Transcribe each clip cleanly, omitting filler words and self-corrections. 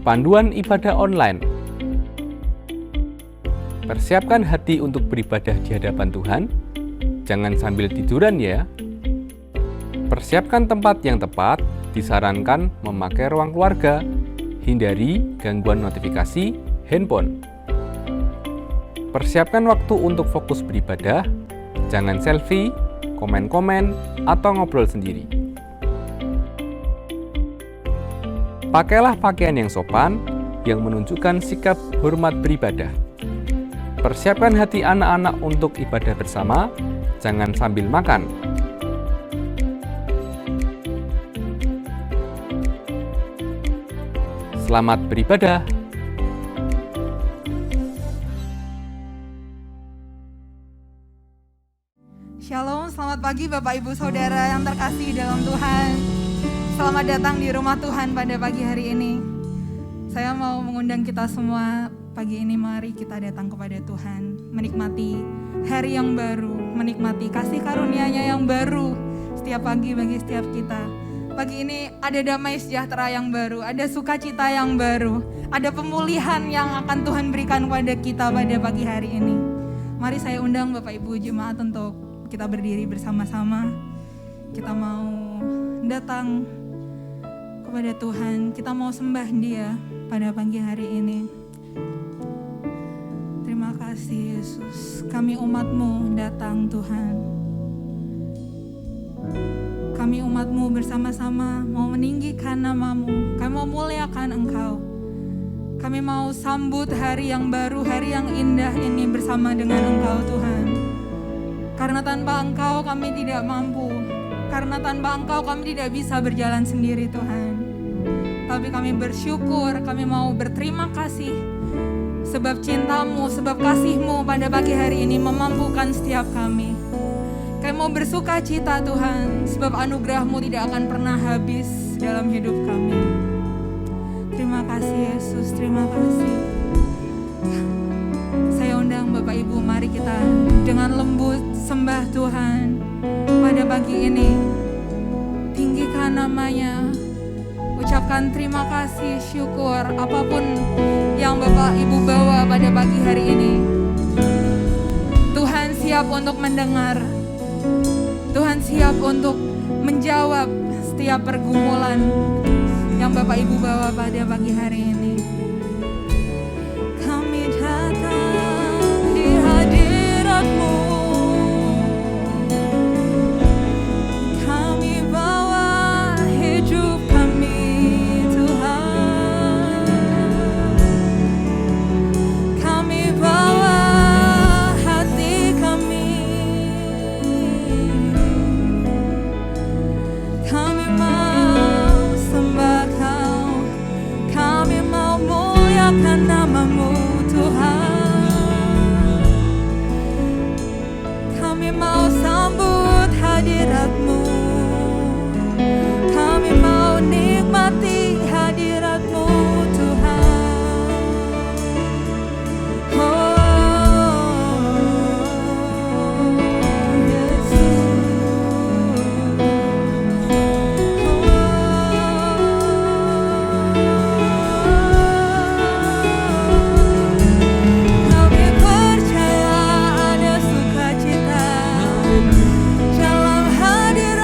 Panduan ibadah online. Persiapkan hati untuk beribadah di hadapan Tuhan. Jangan sambil tiduran ya. Persiapkan tempat yang tepat. Disarankan memakai ruang keluarga. Hindari gangguan notifikasi handphone. Persiapkan waktu untuk fokus beribadah. Jangan selfie, komen-komen, atau ngobrol sendiri. Pakailah pakaian yang sopan, yang menunjukkan sikap hormat beribadah. Persiapkan hati anak-anak untuk ibadah bersama, jangan sambil makan. Selamat beribadah. Shalom, selamat pagi Bapak Ibu Saudara yang terkasih dalam Tuhan. Selamat datang di rumah Tuhan pada pagi hari ini. Saya mau mengundang kita semua pagi ini, mari kita datang kepada Tuhan, menikmati hari yang baru, menikmati kasih karunia-Nya yang baru setiap pagi bagi setiap kita. Pagi ini ada damai sejahtera yang baru, ada sukacita yang baru, ada pemulihan yang akan Tuhan berikan kepada kita pada pagi hari ini. Mari saya undang Bapak Ibu Jemaat untuk kita berdiri bersama-sama. Kita mau datang kepada Tuhan, kita mau sembah Dia pada pagi hari ini. Terima kasih Yesus, kami umat-Mu datang Tuhan. Kami umat-Mu bersama-sama mau meninggikan nama-Mu, kami mau muliakan Engkau. Kami mau sambut hari yang baru, hari yang indah ini bersama dengan Engkau Tuhan. Karena tanpa Engkau kami tidak mampu, karena tanpa Engkau kami tidak bisa berjalan sendiri Tuhan. Tapi kami bersyukur, kami mau berterima kasih sebab cinta-Mu, sebab kasih-Mu pada pagi hari ini memampukan setiap kami. Kami mau bersuka cita Tuhan, sebab anugerah-Mu tidak akan pernah habis dalam hidup kami. Terima kasih Yesus, terima kasih. Saya undang Bapak Ibu, mari kita dengan lembut sembah Tuhan pada pagi ini. Tinggikan nama-Nya, ucapkan terima kasih, syukur apapun yang Bapak Ibu bawa pada pagi hari ini. Tuhan siap untuk mendengar, Tuhan siap untuk menjawab setiap pergumulan yang Bapak Ibu bawa pada pagi hari ini. Kami datang di hadirat-Mu, kami bawa hidup kami Tuhan, kami bawa hati kami, kami mau sembah Kau, kami mau muliakan nama-Mu Tuhan, kami mau sambut hadirat-Mu, kami mau nikmati hadirat-Mu Tuhan. Oh Yesus, kami percaya ada sukacita dalam hadirat-Mu.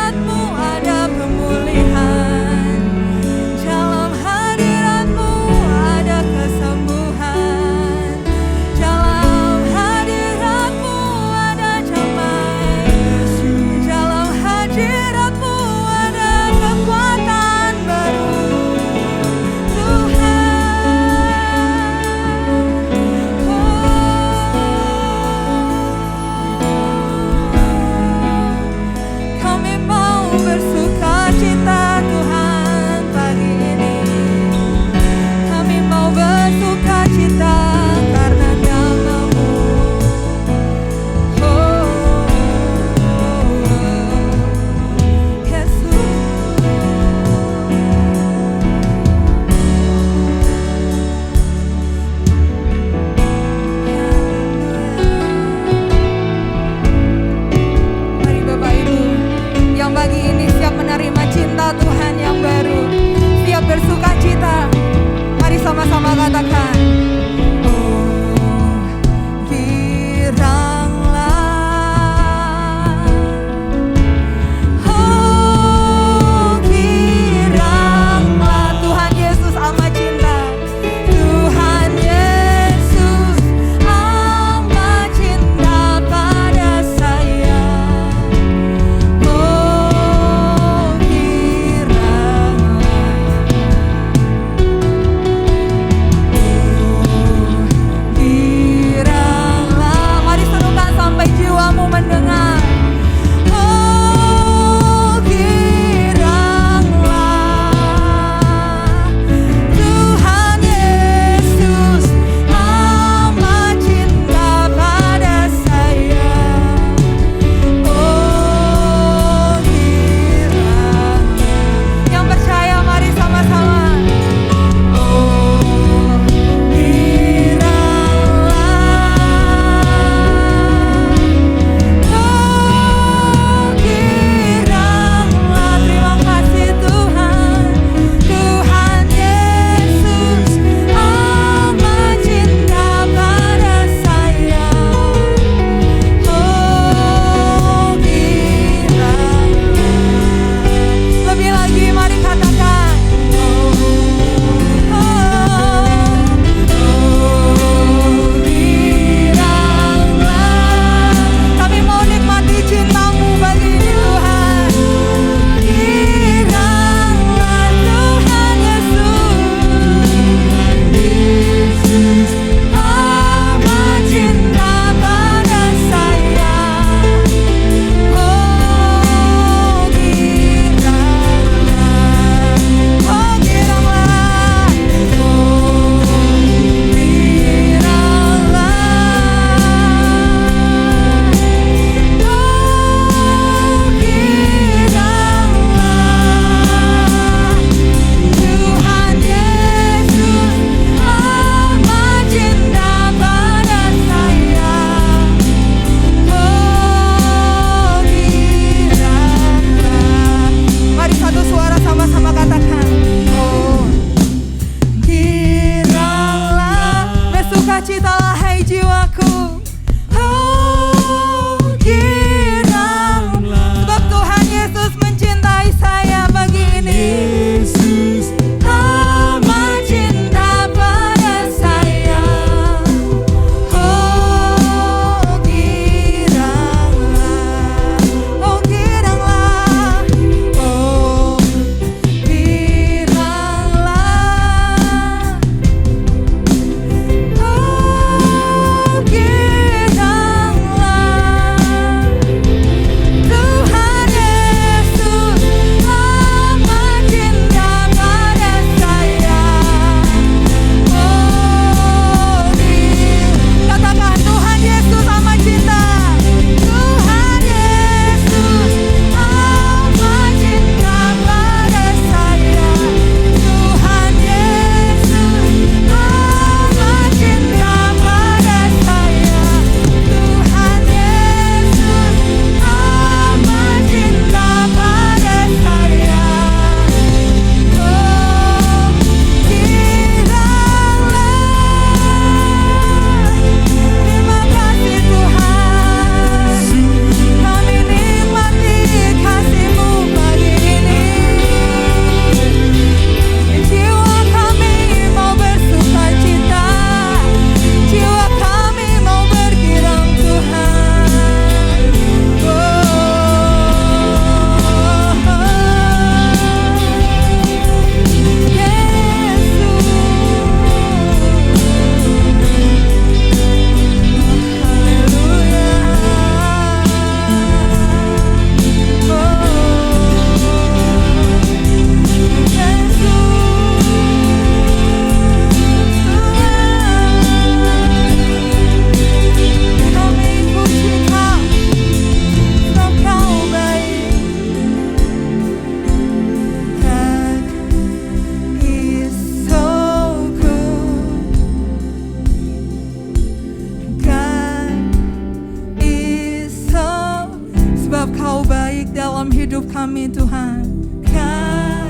Engkau baik dalam hidup kami Tuhan. God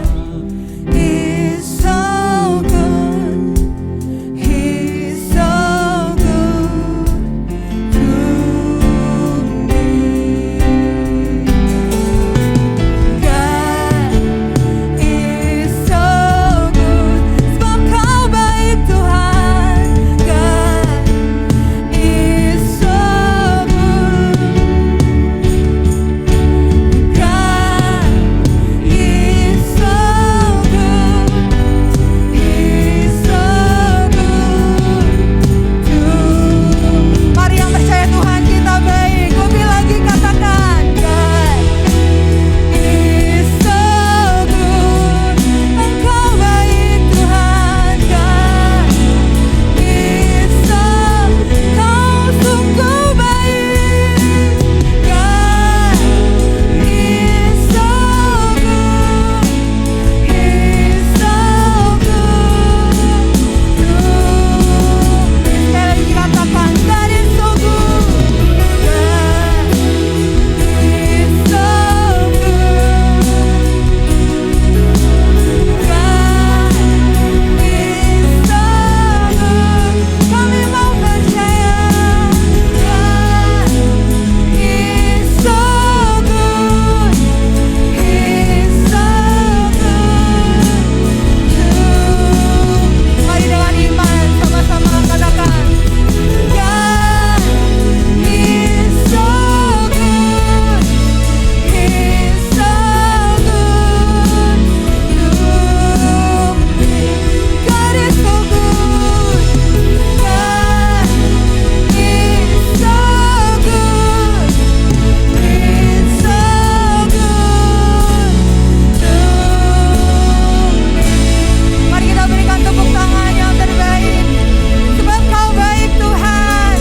is so good. He's so good to me. God is so good. Sebab Kau baik Tuhan. God is so good. God is so good. He's so good to. Mari yang percaya Tuhan kita baik. Lebih lagi katakan God is so good. Engkau baik Tuhan. God is so. Kau sungguh baik. God is so good. He's so good to. Sekali lagi katakan God is so good. God is so good. God is so good. Kami mau percaya. God is so good. He's so good to. Mari dengan iman sama-sama katakan God is so good. He's so good to me. God is so good. God is so good. He's so good to me. Mari kita berikan tepuk tangan yang terbaik. Sebab Kau baik Tuhan.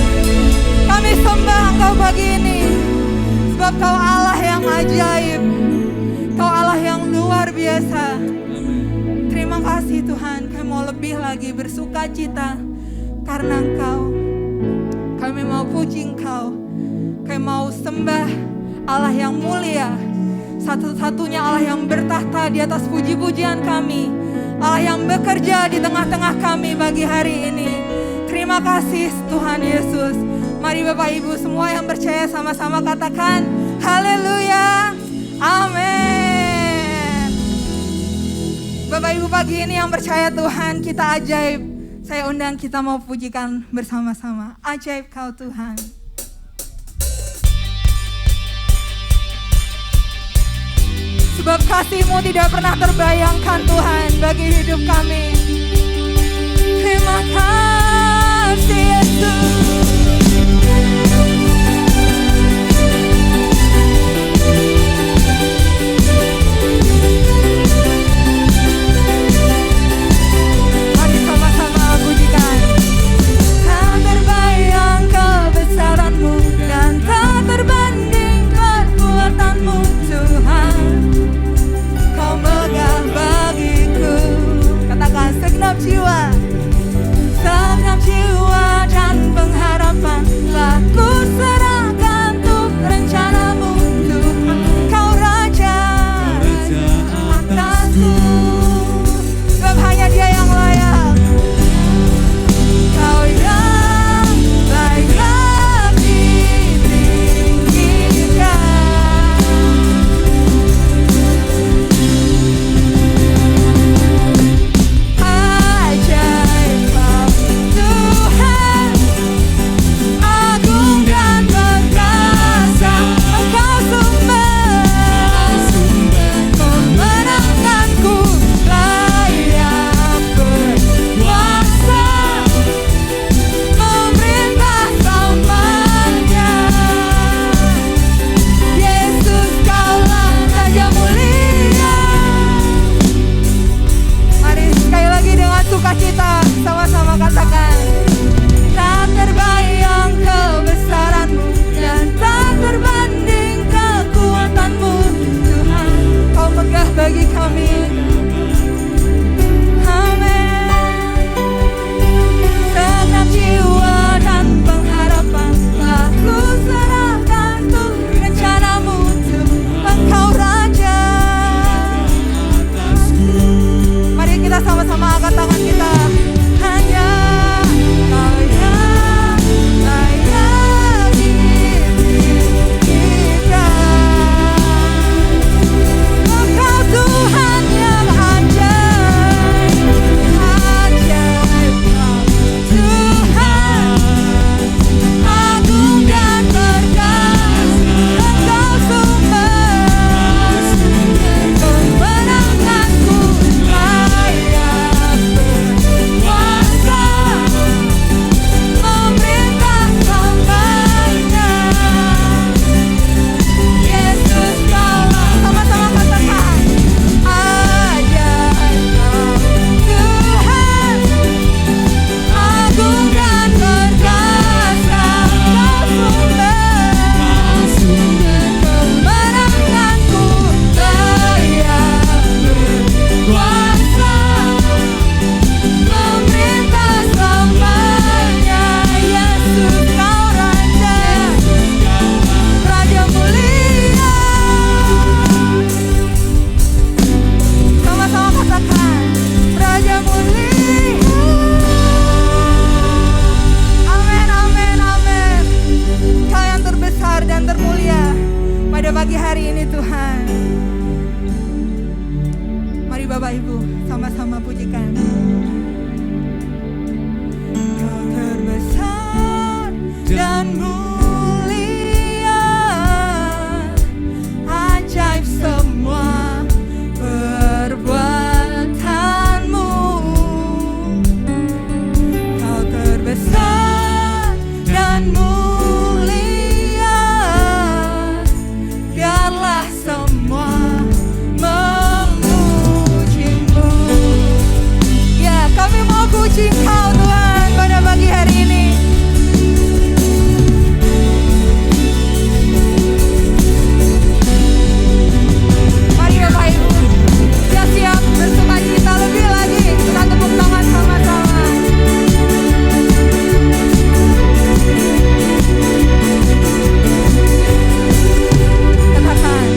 Kami sembah Engkau pagi ini. Sebab Kau Allah yang ajaib. Kau Allah yang luar biasa. Terima kasih Tuhan. Kami mau lebih lagi bersuka cita karena Engkau. Kami mau puji Engkau. Kami mau sembah Allah yang mulia. Satu-satunya Allah yang bertahta di atas puji-pujian kami. Allah yang bekerja di tengah-tengah kami pagi hari ini. Terima kasih Tuhan Yesus. Mari Bapak Ibu semua yang percaya sama-sama katakan haleluya. Amin. Bapak Ibu pagi ini yang percaya Tuhan kita ajaib. Saya undang kita mau pujikan bersama-sama. Ajaib Kau Tuhan. Sebab kasih-Mu tidak pernah terbayangkan Tuhan bagi hidup kami. Terima kasih Yesus. Mari sama-sama pujikan. Tak terbayang kebesaran-Mu dan tak terbanding perbuatan-Mu Tuhan. Kau megah bagiku. Katakan segenap jiwa dan hari ini Tuhan. Mari Bapak Ibu sama-sama pujikan. Kau terbesar dan mulia, ajaib semua perbuatanmu. Kau terbesar dan mulia, biarlah semua memujimu. Ya, kami mau puji Kau Tuhan pada pagi hari ini. Mari Bapak Ibu, siap-siap bersukacita lebih lagi. Kita tepuk tangan sama-sama. Katakan,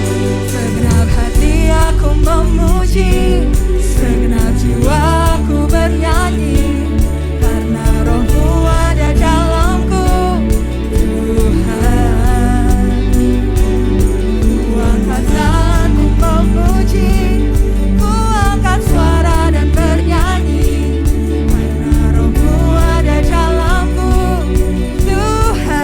segenap hati aku memuji, segenap jiwaku bernyanyi, karena Roh-Mu ada dalamku, Tuhan. Ku angkat tanganku memuji, ku angkat suara dan bernyanyi, karena Roh-Mu ada dalamku, Tuhan.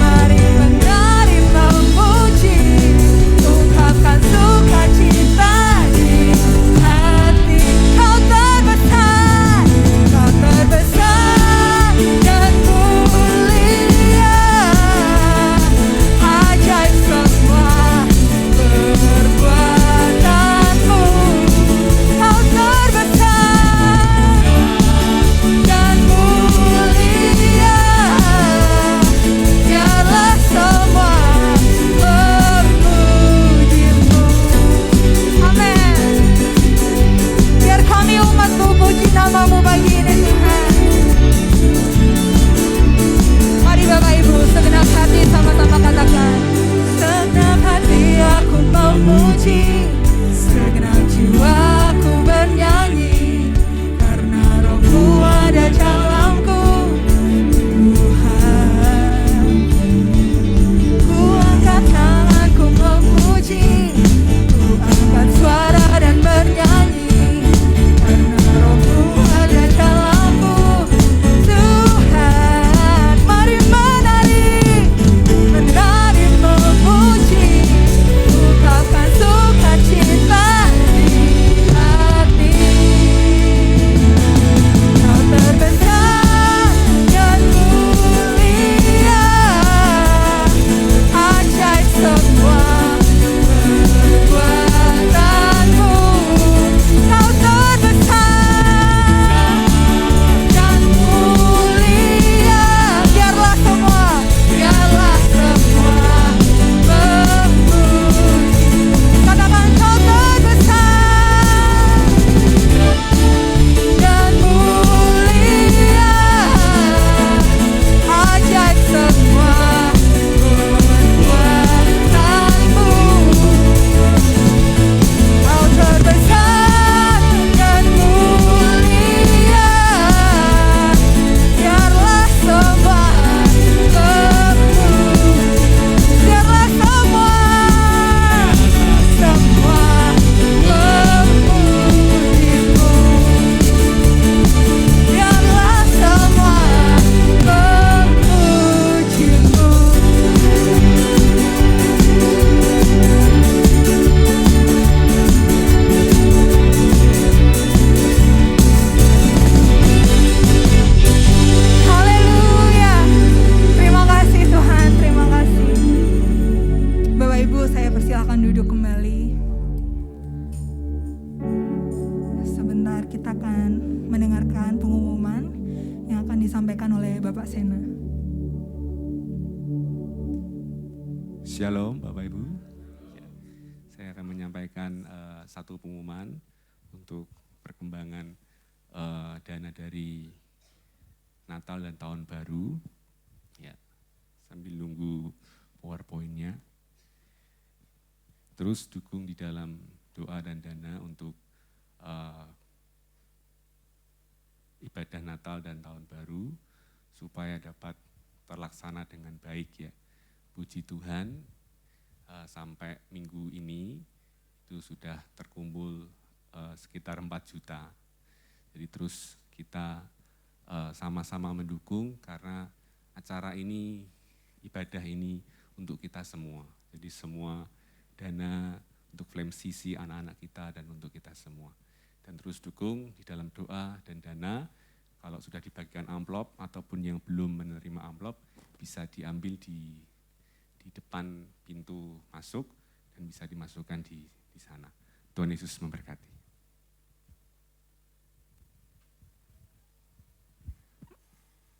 Mari menari memuji, ungkapkan sukacita di hati. Kau terbesar dan mulia, ajaib semua perbuatanmu. Kau terbesar dan mulia, biarlah semua memujimu. Amin. Biar kami umat-Mu puji nama-Mu pagi ini Tuhan. Mari Bapak Ibu, segenap hati sama-sama katakan, segenap hati aku memuji, segenap jiwaku bernyanyi, karena Roh-Mu ada dalamku, Tuhan. Ku angkat tanganku memuji, ku angkat suara dan bernyanyi, karena Roh-Mu ada dalamku, Tuhan. Mari menari memuji, ungkapkan sukacita di hati. Kau terbesar dan mulia, ajaib semua perbuatanmu. Kau terbesar dan mulia, biarlah semua memuji. Katakan, Kau terbesar dan mulia, ajaib semua perbuatanmu. Kau terbesar dan mulia, biarlah semua memuji. Biarlah semua memujimu. Biarlah semua memujimu. Haleluya. Terima kasih Tuhan, terima kasih. Bapak Ibu, saya persilakan duduk kembali. Sebentar kita akan mendengarkan pengumuman yang akan disampaikan oleh Bapak Sena. Shalom Bapak Ibu. Saya akan menyampaikan satu pengumuman untuk perkembangan dana dari Natal dan Tahun Baru. Ya, sambil nunggu PowerPoint-nya. Terus dukung di dalam doa dan dana untuk ibadah Natal dan Tahun Baru supaya dapat terlaksana dengan baik ya. Puji Tuhan, sampai minggu ini itu sudah terkumpul sekitar 4 juta. Jadi terus kita sama-sama mendukung karena acara ini, ibadah ini untuk kita semua. Jadi semua dana untuk Flame CC anak-anak kita dan untuk kita semua. Dan terus dukung di dalam doa dan dana. Kalau sudah dibagikan amplop ataupun yang belum menerima amplop bisa diambil di depan pintu masuk dan bisa dimasukkan di sana. Tuhan Yesus memberkati.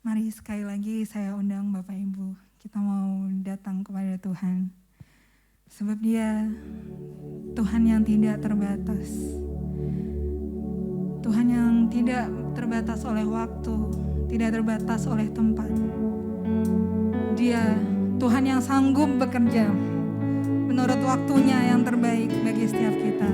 Mari sekali lagi saya undang Bapak Ibu, kita mau datang kepada Tuhan. Sebab Dia Tuhan yang tidak terbatas. Tuhan yang tidak terbatas oleh waktu, tidak terbatas oleh tempat. Dia Tuhan yang sanggup bekerja menurut waktunya yang terbaik bagi setiap kita.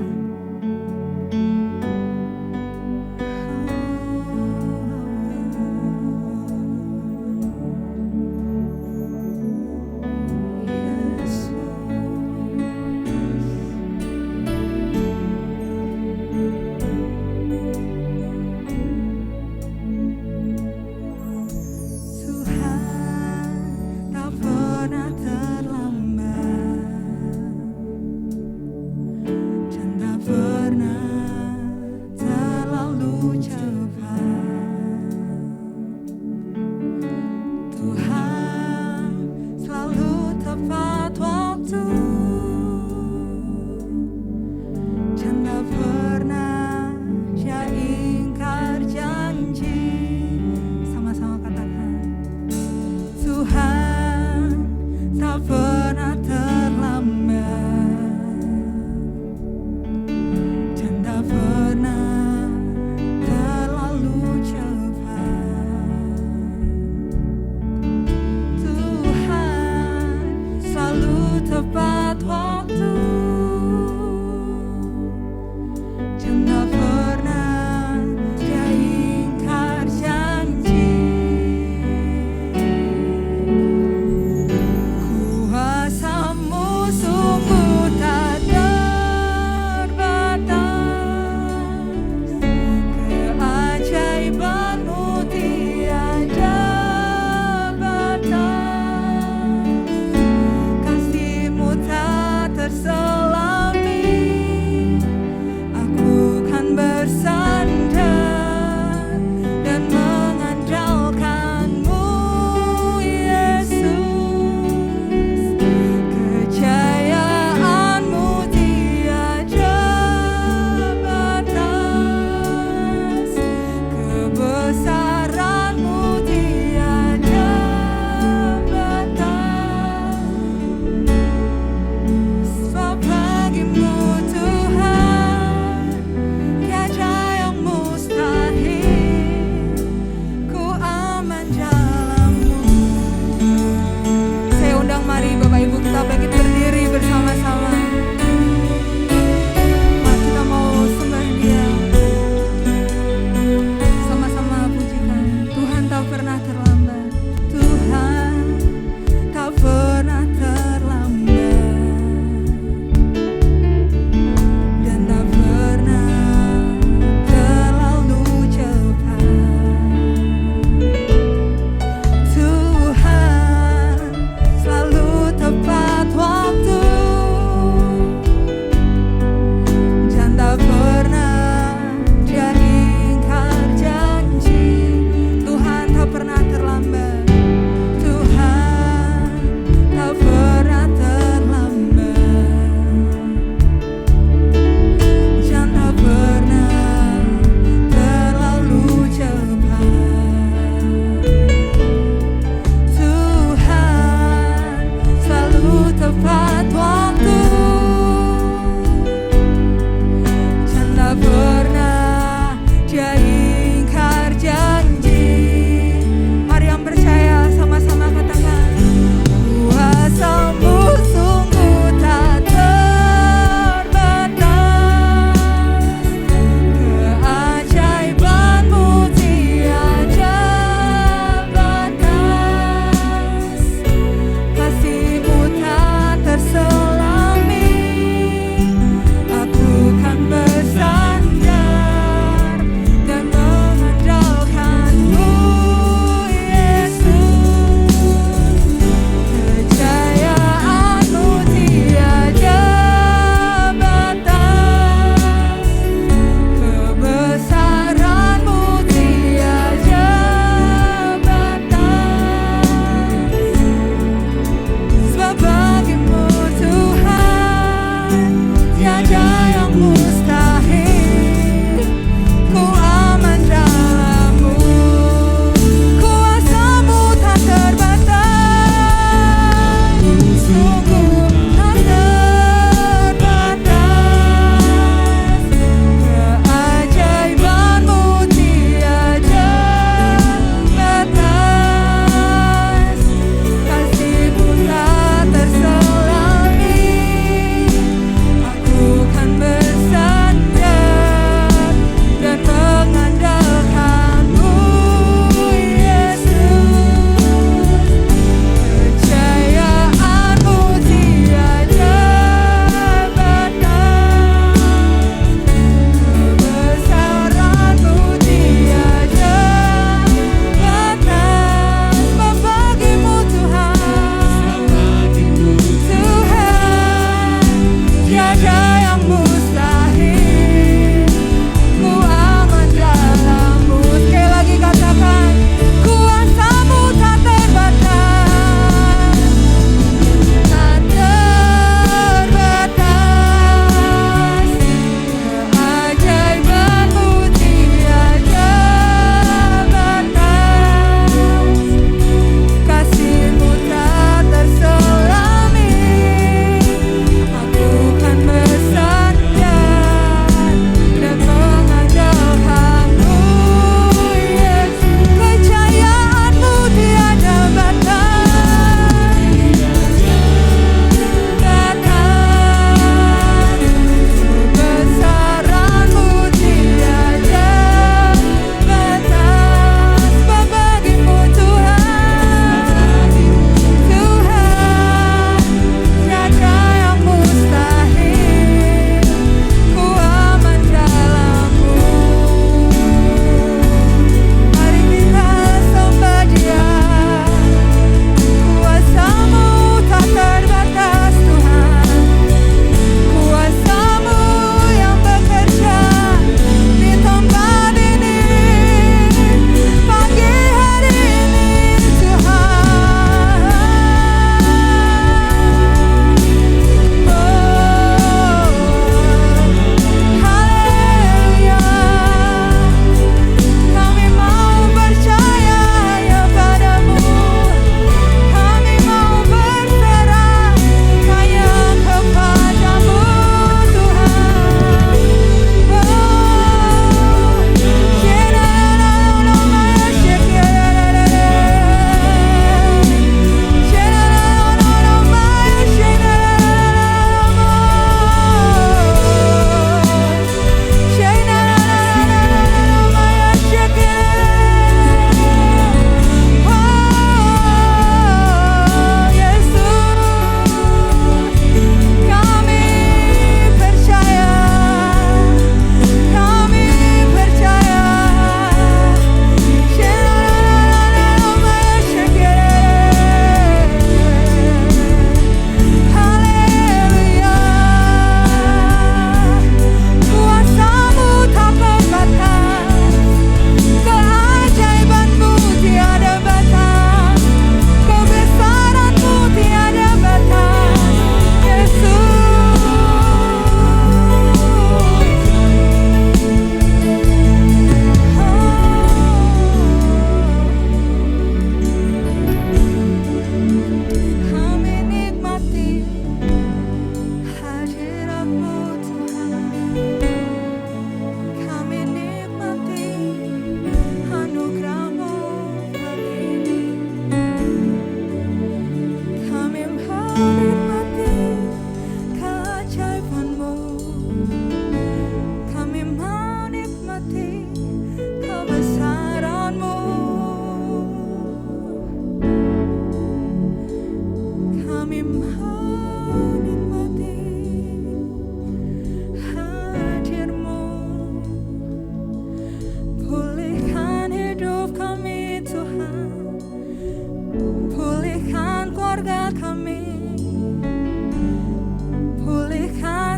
Kasih-Mu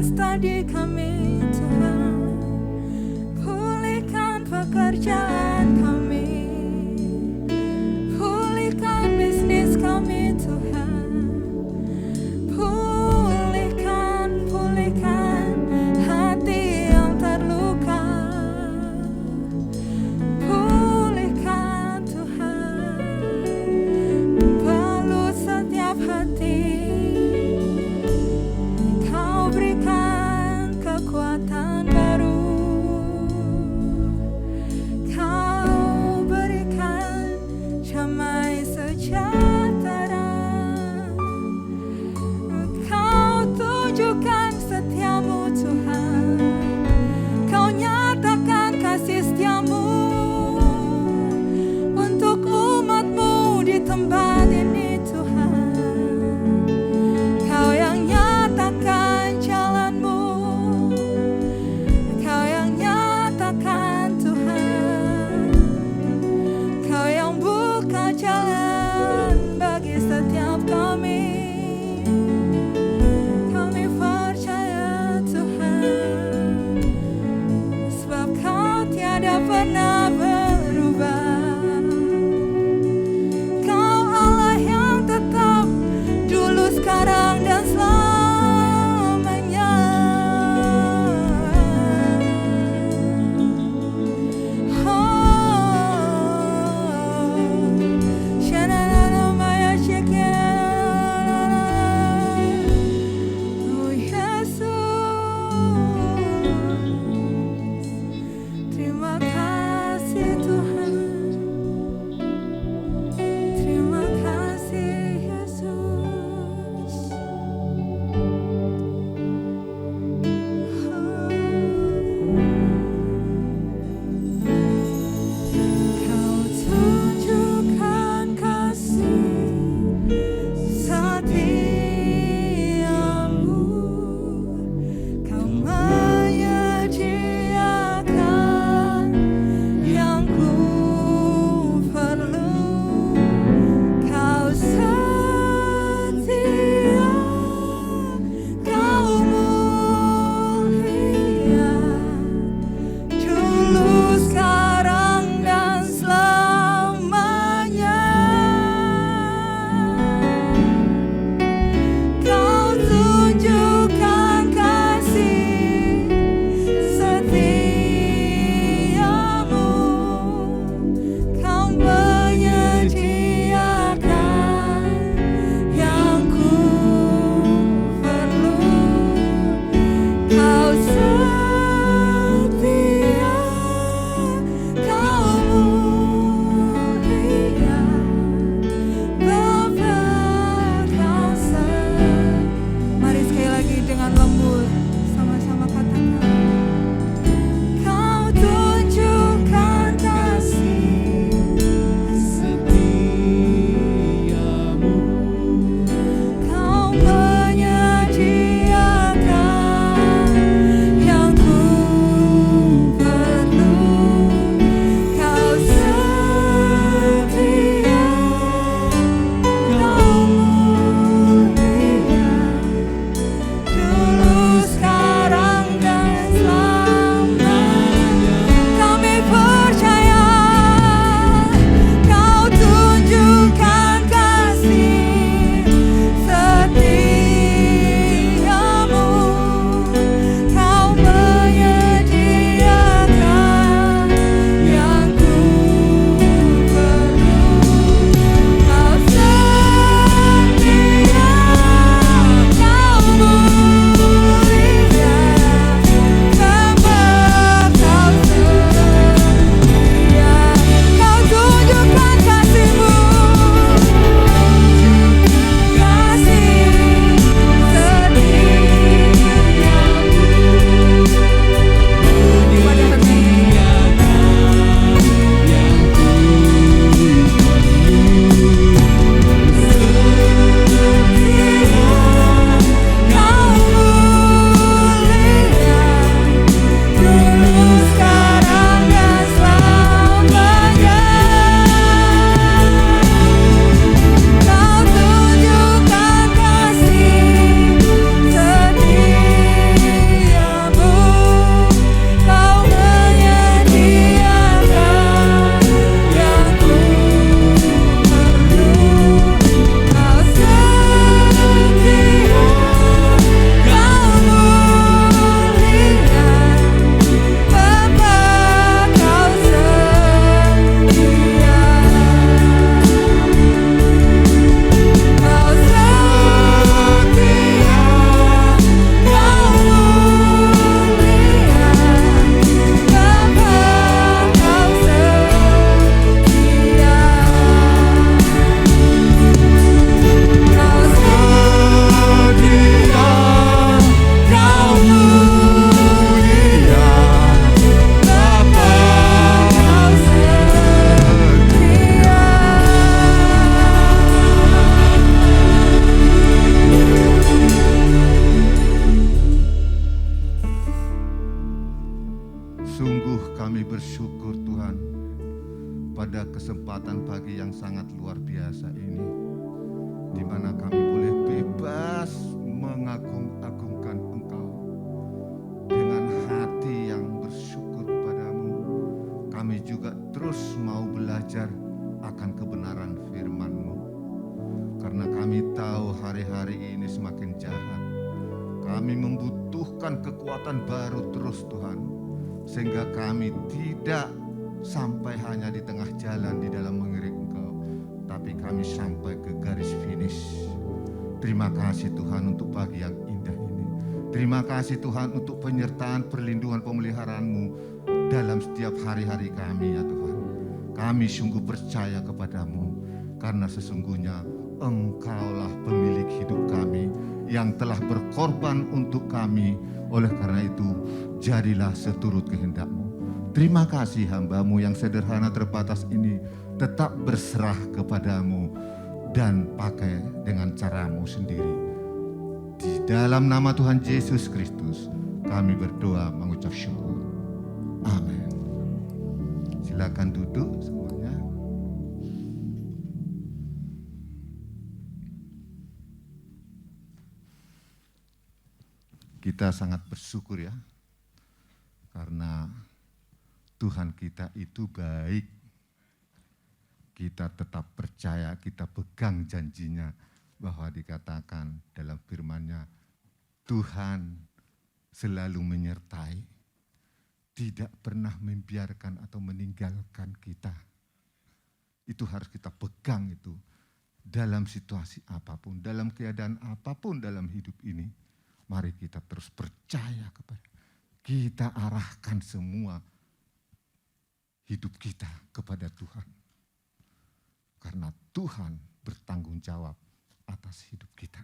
pulihkan studi kami Tuhan, pulihkan pekerjaan kami, pulihkan bisnis kami Tuhan, pulihkan hati yang terluka, pulihkan Tuhan, balut setiap hati, Kau berikan kekuatan baru, Kau berikan damai sejahtera, Kau tunjukkan setiamu Tuhan, Kau nyatakan kasih setiamu untuk umat-Mu di tempat ini Tuhan. Kau yang nyatakan jalan-Mu, Kau yang nyatakan Tuhan, Kau yang buka jalan bagi setiap kami. Kami percaya kesempatan pagi yang sangat luar biasa ini, di mana kami boleh bebas mengagung-agungkan Engkau dengan hati yang bersyukur padamu. Kami juga terus mau belajar akan kebenaran firman-Mu, karena kami tahu hari-hari ini semakin jahat. Kami membutuhkan kekuatan baru terus Tuhan, sehingga kami tidak sampai hanya di tengah jalan di dalam mengiring Engkau, tapi kami sampai ke garis finish. Terima kasih Tuhan untuk pagi yang indah ini. Terima kasih Tuhan untuk penyertaan, perlindungan, pemeliharaan-Mu dalam setiap hari-hari kami ya Tuhan. Kami sungguh percaya kepadamu, karena sesungguhnya Engkaulah pemilik hidup kami yang telah berkorban untuk kami. Oleh karena itu, jadilah seturut kehendak-Mu. Terima kasih hamba-Mu yang sederhana terbatas ini tetap berserah kepadamu dan pakai dengan cara-Mu sendiri. Di dalam nama Tuhan Yesus Kristus kami berdoa mengucap syukur. Amin. Silakan duduk semuanya. Kita sangat bersyukur ya, karena Tuhan kita itu baik. Kita tetap percaya, kita pegang janjinya, bahwa dikatakan dalam firman-Nya, Tuhan selalu menyertai, tidak pernah membiarkan atau meninggalkan kita. Itu harus kita pegang itu dalam situasi apapun, dalam keadaan apapun dalam hidup ini. Mari kita terus percaya kepada, kita arahkan semua hidup kita kepada Tuhan. Karena Tuhan bertanggung jawab atas hidup kita.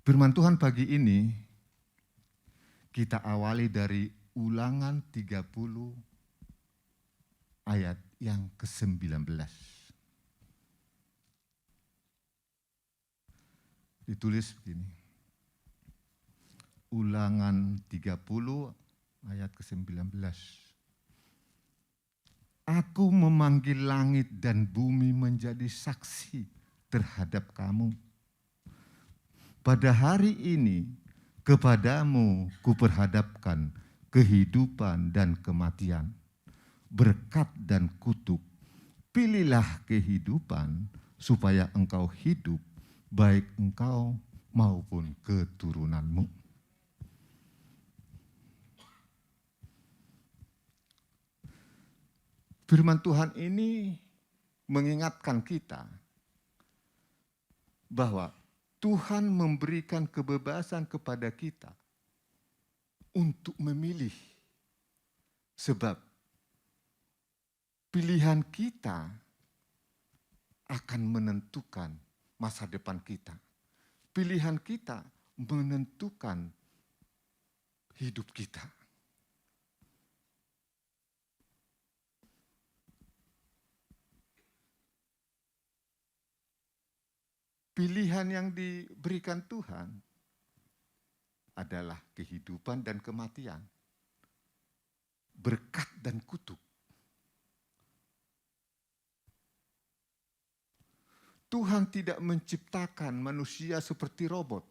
Firman Tuhan pagi ini kita awali dari Ulangan 30 ayat yang ke-19. Ditulis begini. Ulangan 30 ayat ke-19. Aku memanggil langit dan bumi menjadi saksi terhadap kamu. Pada hari ini kepadamu kuperhadapkan kehidupan dan kematian, berkat dan kutuk. Pilihlah kehidupan supaya engkau hidup, baik engkau maupun keturunanmu. Firman Tuhan ini mengingatkan kita bahwa Tuhan memberikan kebebasan kepada kita untuk memilih. Sebab pilihan kita akan menentukan masa depan kita. Pilihan kita menentukan hidup kita. Pilihan yang diberikan Tuhan adalah kehidupan dan kematian, berkat dan kutuk. Tuhan tidak menciptakan manusia seperti robot.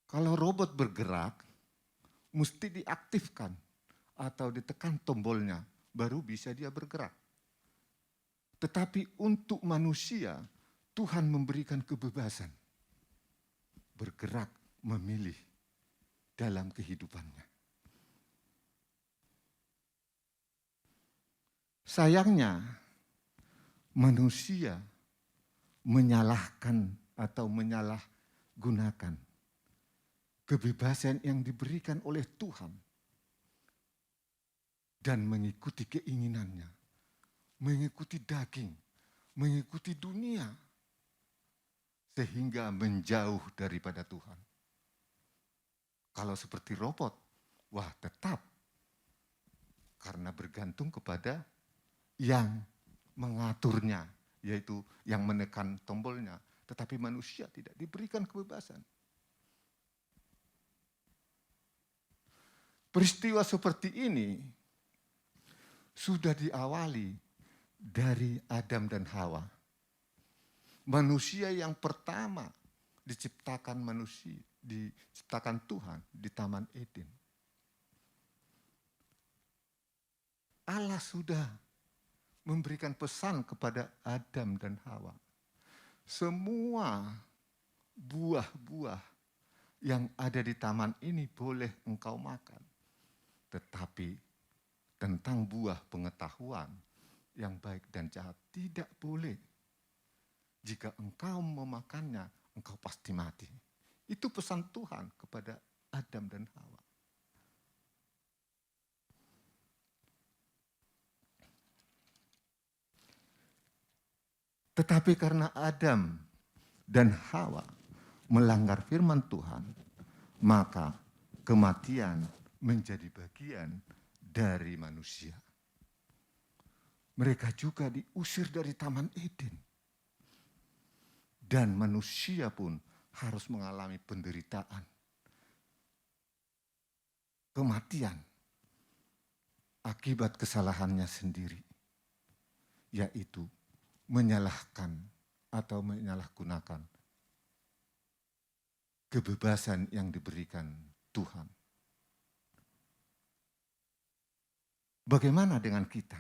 Kalau robot bergerak, mesti diaktifkan atau ditekan tombolnya, baru bisa dia bergerak. Tetapi untuk manusia, Tuhan memberikan kebebasan bergerak, memilih dalam kehidupannya. Sayangnya manusia menyalahkan atau menyalahgunakan kebebasan yang diberikan oleh Tuhan dan mengikuti keinginannya, mengikuti daging, mengikuti dunia, sehingga menjauh daripada Tuhan. Kalau seperti robot, wah tetap. Karena bergantung kepada yang mengaturnya, yaitu yang menekan tombolnya. Tetapi manusia tidak diberikan kebebasan. Peristiwa seperti ini sudah diawali dari Adam dan Hawa. Manusia yang pertama diciptakan Tuhan di Taman Eden. Allah sudah memberikan pesan kepada Adam dan Hawa. Semua buah-buah yang ada di taman ini boleh engkau makan. Tetapi tentang buah pengetahuan yang baik dan jahat tidak boleh. Jika engkau memakannya, engkau pasti mati. Itu pesan Tuhan kepada Adam dan Hawa. Tetapi karena Adam dan Hawa melanggar firman Tuhan, maka kematian menjadi bagian dari manusia. Mereka juga diusir dari Taman Eden. Dan manusia pun harus mengalami penderitaan. Kematian akibat kesalahannya sendiri, yaitu menyalahkan atau menyalahgunakan kebebasan yang diberikan Tuhan. Bagaimana dengan kita?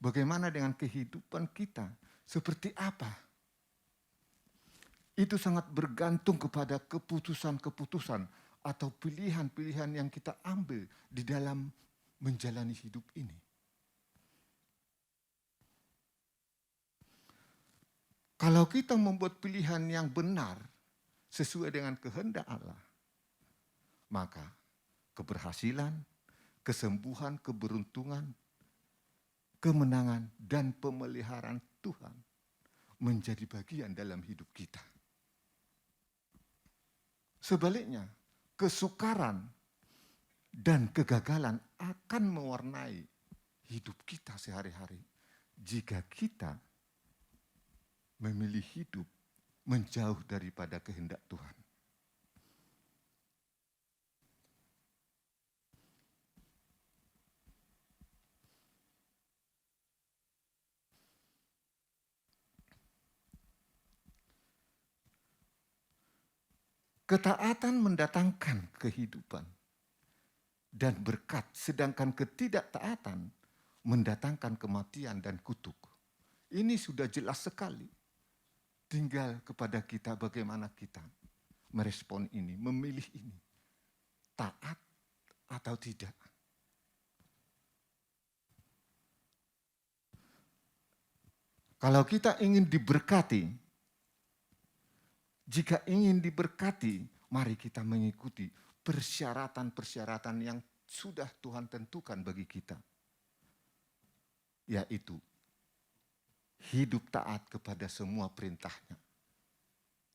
Bagaimana dengan kehidupan kita? Seperti apa? Itu sangat bergantung kepada keputusan-keputusan atau pilihan-pilihan yang kita ambil di dalam menjalani hidup ini. Kalau kita membuat pilihan yang benar sesuai dengan kehendak Allah, maka keberhasilan, kesembuhan, keberuntungan, kemenangan, dan pemeliharaan Tuhan menjadi bagian dalam hidup kita. Sebaliknya, kesukaran dan kegagalan akan mewarnai hidup kita sehari-hari jika kita memilih hidup menjauh daripada kehendak Tuhan. Ketaatan mendatangkan kehidupan dan berkat, sedangkan ketidaktaatan mendatangkan kematian dan kutuk. Ini sudah jelas sekali. Tinggal kepada kita bagaimana kita merespon ini, memilih ini. Taat atau tidak. Kalau kita ingin diberkati, jika ingin diberkati, mari kita mengikuti persyaratan-persyaratan yang sudah Tuhan tentukan bagi kita. Yaitu hidup taat kepada semua perintahnya.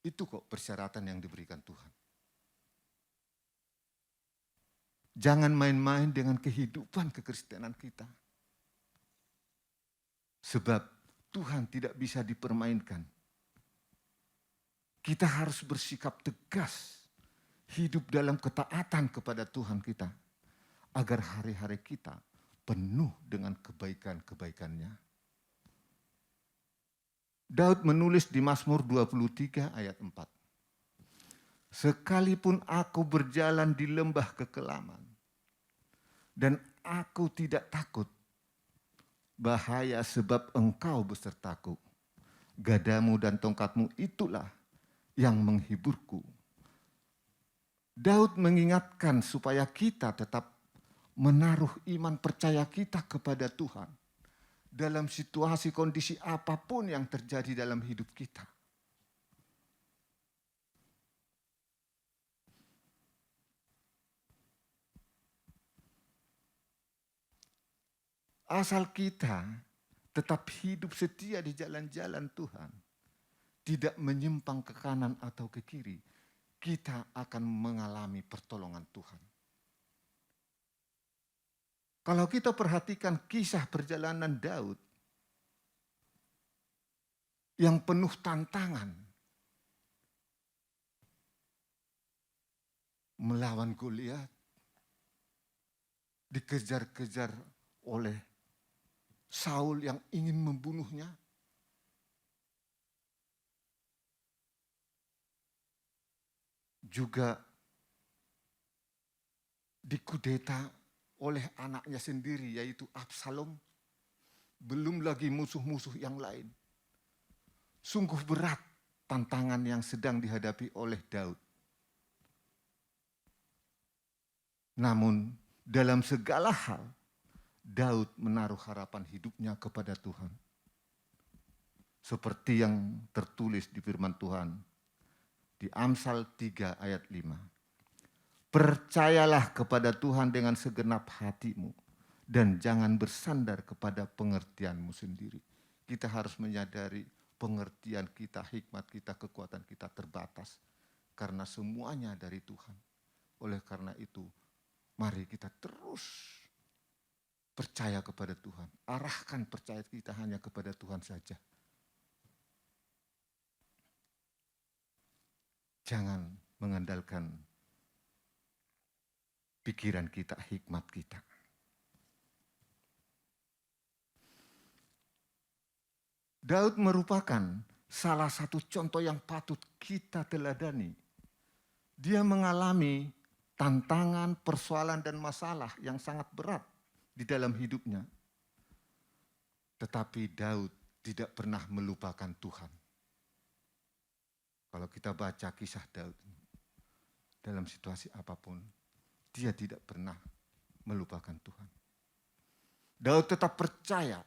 Itu kok persyaratan yang diberikan Tuhan. Jangan main-main dengan kehidupan kekristenan kita. Sebab Tuhan tidak bisa dipermainkan. Kita harus bersikap tegas, hidup dalam ketaatan kepada Tuhan kita, agar hari-hari kita penuh dengan kebaikan-kebaikannya. Daud menulis di Mazmur 23 ayat 4. Sekalipun aku berjalan di lembah kekelaman, dan aku tidak takut bahaya sebab engkau besertaku. Gadamu dan tongkatmu itulah yang menghiburku. Daud mengingatkan supaya kita tetap menaruh iman percaya kita kepada Tuhan dalam situasi kondisi apapun yang terjadi dalam hidup kita. Asal kita tetap hidup setia di jalan-jalan Tuhan, tidak menyimpang ke kanan atau ke kiri, kita akan mengalami pertolongan Tuhan. Kalau kita perhatikan kisah perjalanan Daud yang penuh tantangan melawan Goliat, dikejar-kejar oleh Saul yang ingin membunuhnya. Juga dikudeta oleh anaknya sendiri, yaitu Absalom. Belum lagi musuh-musuh yang lain. Sungguh berat tantangan yang sedang dihadapi oleh Daud. Namun dalam segala hal, Daud menaruh harapan hidupnya kepada Tuhan. Seperti yang tertulis di firman Tuhan di Amsal 3 ayat 5. Percayalah kepada Tuhan dengan segenap hatimu dan jangan bersandar kepada pengertianmu sendiri. Kita harus menyadari pengertian kita, hikmat kita, kekuatan kita terbatas. Karena semuanya dari Tuhan. Oleh karena itu, mari kita terus percaya kepada Tuhan. Arahkan percaya kita hanya kepada Tuhan saja. Jangan mengandalkan pikiran kita, hikmat kita. Daud merupakan salah satu contoh yang patut kita teladani. Dia mengalami tantangan, persoalan, dan masalah yang sangat berat di dalam hidupnya. Tetapi Daud tidak pernah melupakan Tuhan. Kalau kita baca kisah Daud dalam situasi apapun, dia tidak pernah melupakan Tuhan. Daud tetap percaya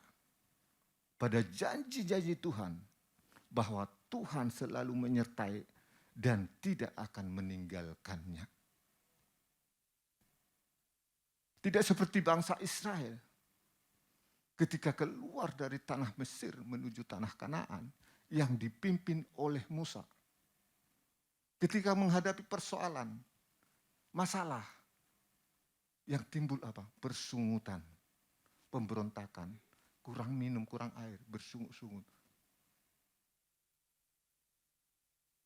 pada janji-janji Tuhan bahwa Tuhan selalu menyertai dan tidak akan meninggalkannya. Tidak seperti bangsa Israel ketika keluar dari tanah Mesir menuju tanah Kanaan yang dipimpin oleh Musa. Ketika menghadapi persoalan, masalah yang timbul apa? Bersungutan, pemberontakan, kurang minum, kurang air, bersungut-sungut.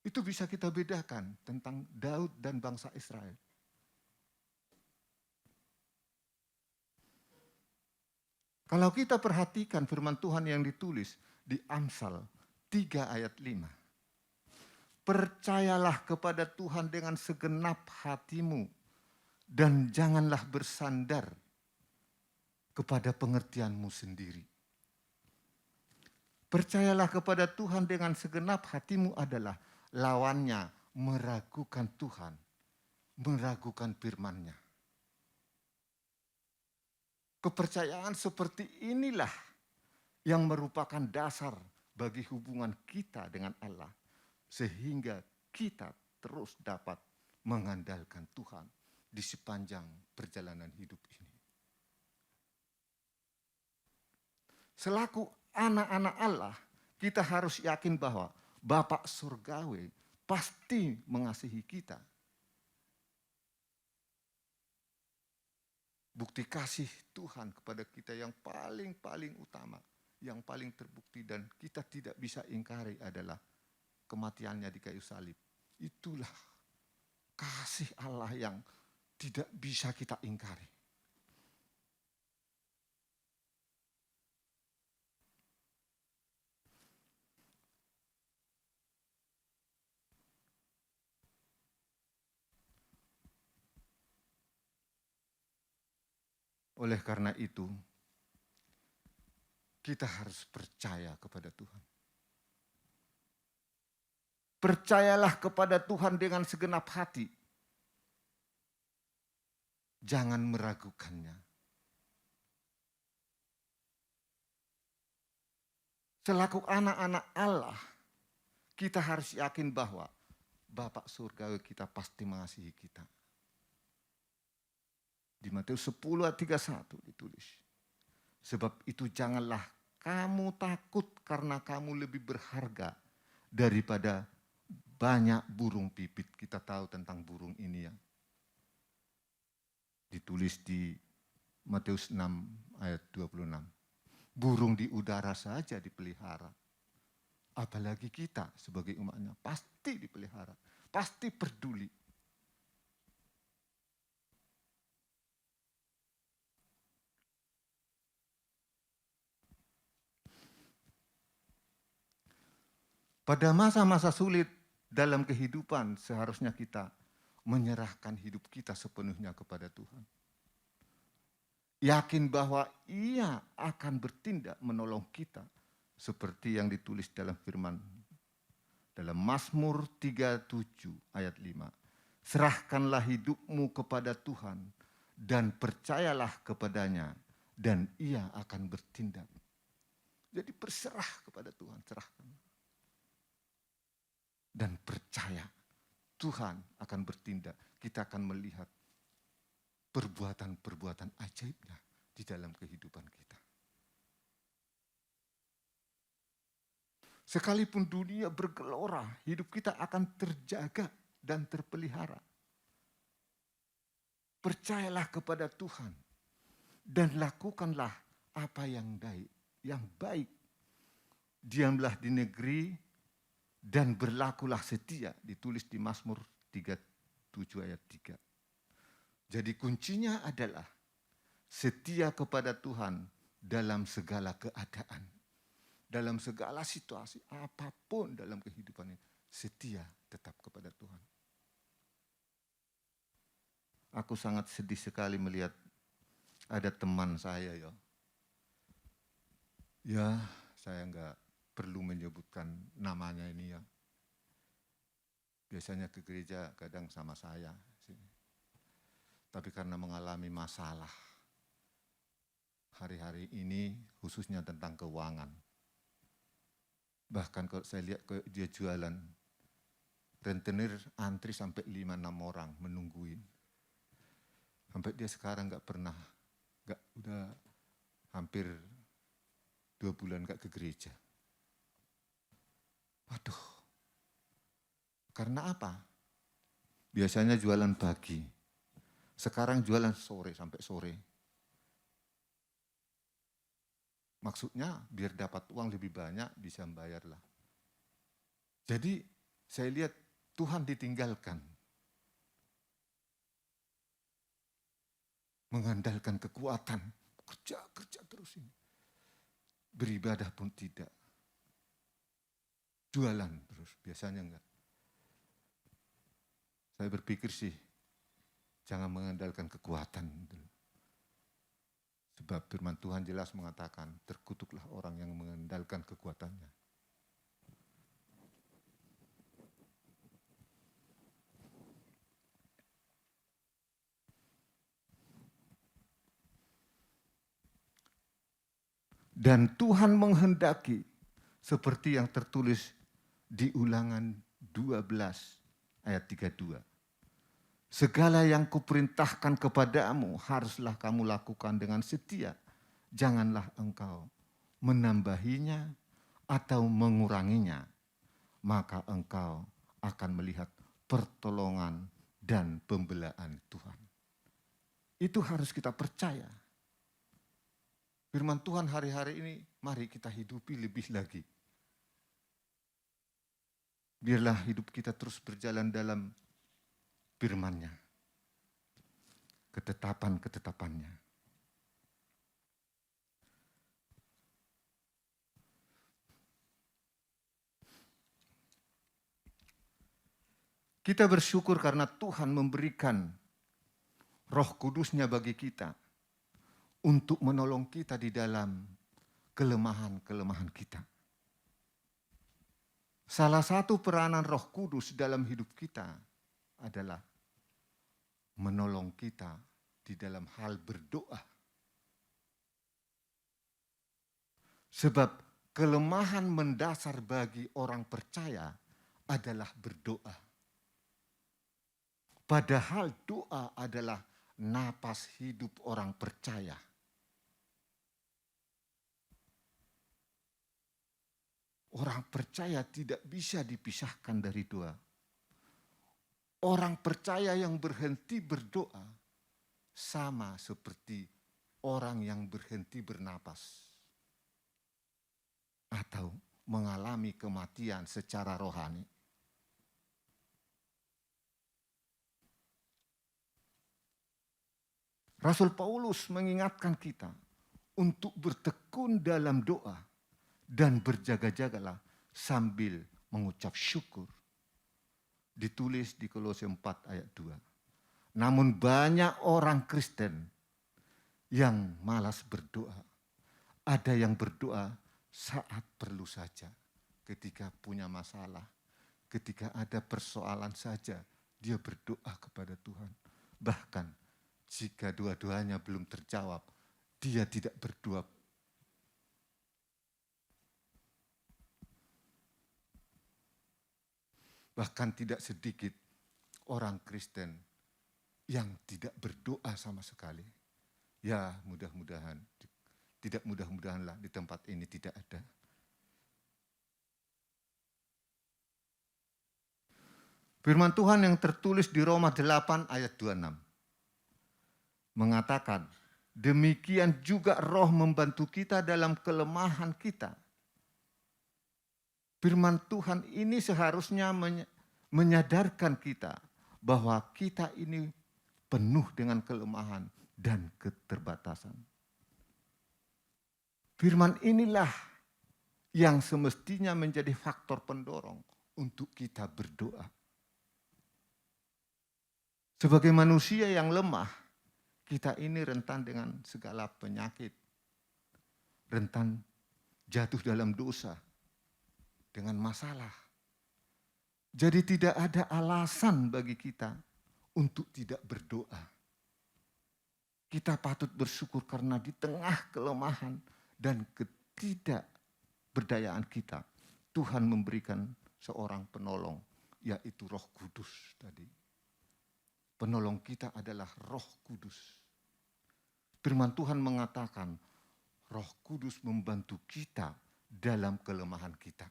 Itu bisa kita bedakan tentang Daud dan bangsa Israel. Kalau kita perhatikan firman Tuhan yang ditulis di Amsal 3 ayat 5. Percayalah kepada Tuhan dengan segenap hatimu dan janganlah bersandar kepada pengertianmu sendiri. Percayalah kepada Tuhan dengan segenap hatimu adalah lawannya meragukan Tuhan, meragukan firman-Nya. Kepercayaan seperti inilah yang merupakan dasar bagi hubungan kita dengan Allah. Sehingga kita terus dapat mengandalkan Tuhan di sepanjang perjalanan hidup ini. Selaku anak-anak Allah, kita harus yakin bahwa Bapa Surgawi pasti mengasihi kita. Bukti kasih Tuhan kepada kita yang paling utama, yang paling terbukti dan kita tidak bisa ingkari adalah kematiannya di kayu salib. Itulah kasih Allah yang tidak bisa kita ingkari. Oleh karena itu, kita harus percaya kepada Tuhan. Percayalah kepada Tuhan dengan segenap hati. Jangan meragukannya. Selaku anak-anak Allah, kita harus yakin bahwa Bapa Surgawi kita pasti mengasihi kita. Di Matius 10 ayat 31 ditulis. Sebab itu janganlah kamu takut karena kamu lebih berharga daripada banyak burung pipit. Kita tahu tentang burung ini ya. Ditulis di Matius 6 ayat 26. Burung di udara saja dipelihara. Apalagi kita sebagai umatnya pasti dipelihara. Pasti peduli. Pada masa-masa sulit dalam kehidupan seharusnya kita menyerahkan hidup kita sepenuhnya kepada Tuhan. Yakin bahwa Ia akan bertindak menolong kita seperti yang ditulis dalam firman dalam Mazmur 37 ayat 5. Serahkanlah hidupmu kepada Tuhan dan percayalah kepadanya dan Ia akan bertindak. Jadi berserah kepada Tuhan, serahkan. Dan percaya Tuhan akan bertindak. Kita akan melihat perbuatan-perbuatan ajaibnya di dalam kehidupan kita. Sekalipun dunia bergelora, hidup kita akan terjaga dan terpelihara. Percayalah kepada Tuhan dan lakukanlah apa yang baik. Diamlah di negeri dan berlakulah setia, ditulis di Mazmur 37 ayat 3. Jadi kuncinya adalah setia kepada Tuhan dalam segala keadaan. Dalam segala situasi, apapun dalam kehidupan ini, setia tetap kepada Tuhan. Aku sangat sedih sekali melihat ada teman saya ya saya enggak perlu menyebutkan namanya ini ya. Biasanya ke gereja kadang sama saya. Tapi karena mengalami masalah hari-hari ini khususnya tentang keuangan. Bahkan kalau saya lihat dia jualan, rentenir antri sampai 5-6 orang menungguin. Sampai dia sekarang udah hampir 2 bulan gak ke gereja. Waduh, karena apa? Biasanya jualan pagi, sekarang jualan sore sampai sore. Maksudnya biar dapat uang lebih banyak bisa membayarlah. Jadi saya lihat Tuhan ditinggalkan. Mengandalkan kekuatan, kerja terus ini. Beribadah pun tidak. Jualan terus, biasanya enggak. Saya berpikir sih, jangan mengandalkan kekuatan. Sebab firman Tuhan jelas mengatakan, terkutuklah orang yang mengandalkan kekuatannya. Dan Tuhan menghendaki, seperti yang tertulis di Ulangan 12 ayat 32. Segala yang kuperintahkan kepadamu haruslah kamu lakukan dengan setia. Janganlah engkau menambahinya atau menguranginya. Maka engkau akan melihat pertolongan dan pembelaan Tuhan. Itu harus kita percaya. Firman Tuhan hari-hari ini mari kita hidupi lebih lagi. Biarlah hidup kita terus berjalan dalam firman-Nya, ketetapan-ketetapannya. Kita bersyukur karena Tuhan memberikan Roh Kudus-Nya bagi kita untuk menolong kita di dalam kelemahan-kelemahan kita. Salah satu peranan Roh Kudus dalam hidup kita adalah menolong kita di dalam hal berdoa. Sebab kelemahan mendasar bagi orang percaya adalah berdoa. Padahal doa adalah napas hidup orang percaya. Orang percaya tidak bisa dipisahkan dari doa. Orang percaya yang berhenti berdoa sama seperti orang yang berhenti bernapas atau mengalami kematian secara rohani. Rasul Paulus mengingatkan kita untuk bertekun dalam doa dan berjaga-jagalah sambil mengucap syukur. Ditulis di Kolose 4 ayat 2. Namun banyak orang Kristen yang malas berdoa. Ada yang berdoa saat perlu saja, ketika punya masalah, ketika ada persoalan saja, dia berdoa kepada Tuhan. Bahkan jika dua-duanya belum terjawab, dia tidak berdoa. Bahkan tidak sedikit orang Kristen yang tidak berdoa sama sekali. Ya mudah-mudahan, tidak mudah-mudahanlah di tempat ini tidak ada. Firman Tuhan yang tertulis di Roma 8 ayat 26 mengatakan, demikian juga Roh membantu kita dalam kelemahan kita. Firman Tuhan ini seharusnya menyadarkan kita bahwa kita ini penuh dengan kelemahan dan keterbatasan. Firman inilah yang semestinya menjadi faktor pendorong untuk kita berdoa. Sebagai manusia yang lemah, kita ini rentan dengan segala penyakit, rentan jatuh dalam dosa, dengan masalah. Jadi tidak ada alasan bagi kita untuk tidak berdoa. Kita patut bersyukur karena di tengah kelemahan dan ketidakberdayaan kita, Tuhan memberikan seorang penolong, yaitu Roh Kudus tadi. Penolong kita adalah Roh Kudus. Firman Tuhan mengatakan, Roh Kudus membantu kita dalam kelemahan kita.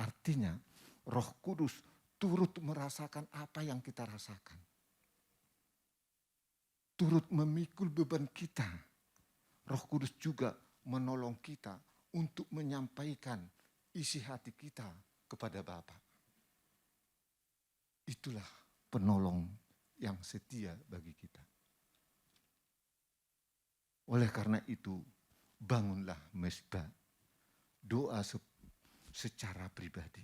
Artinya, Roh Kudus turut merasakan apa yang kita rasakan. Turut memikul beban kita. Roh Kudus juga menolong kita untuk menyampaikan isi hati kita kepada Bapa. Itulah penolong yang setia bagi kita. Oleh karena itu, bangunlah mezbah, doa secara pribadi.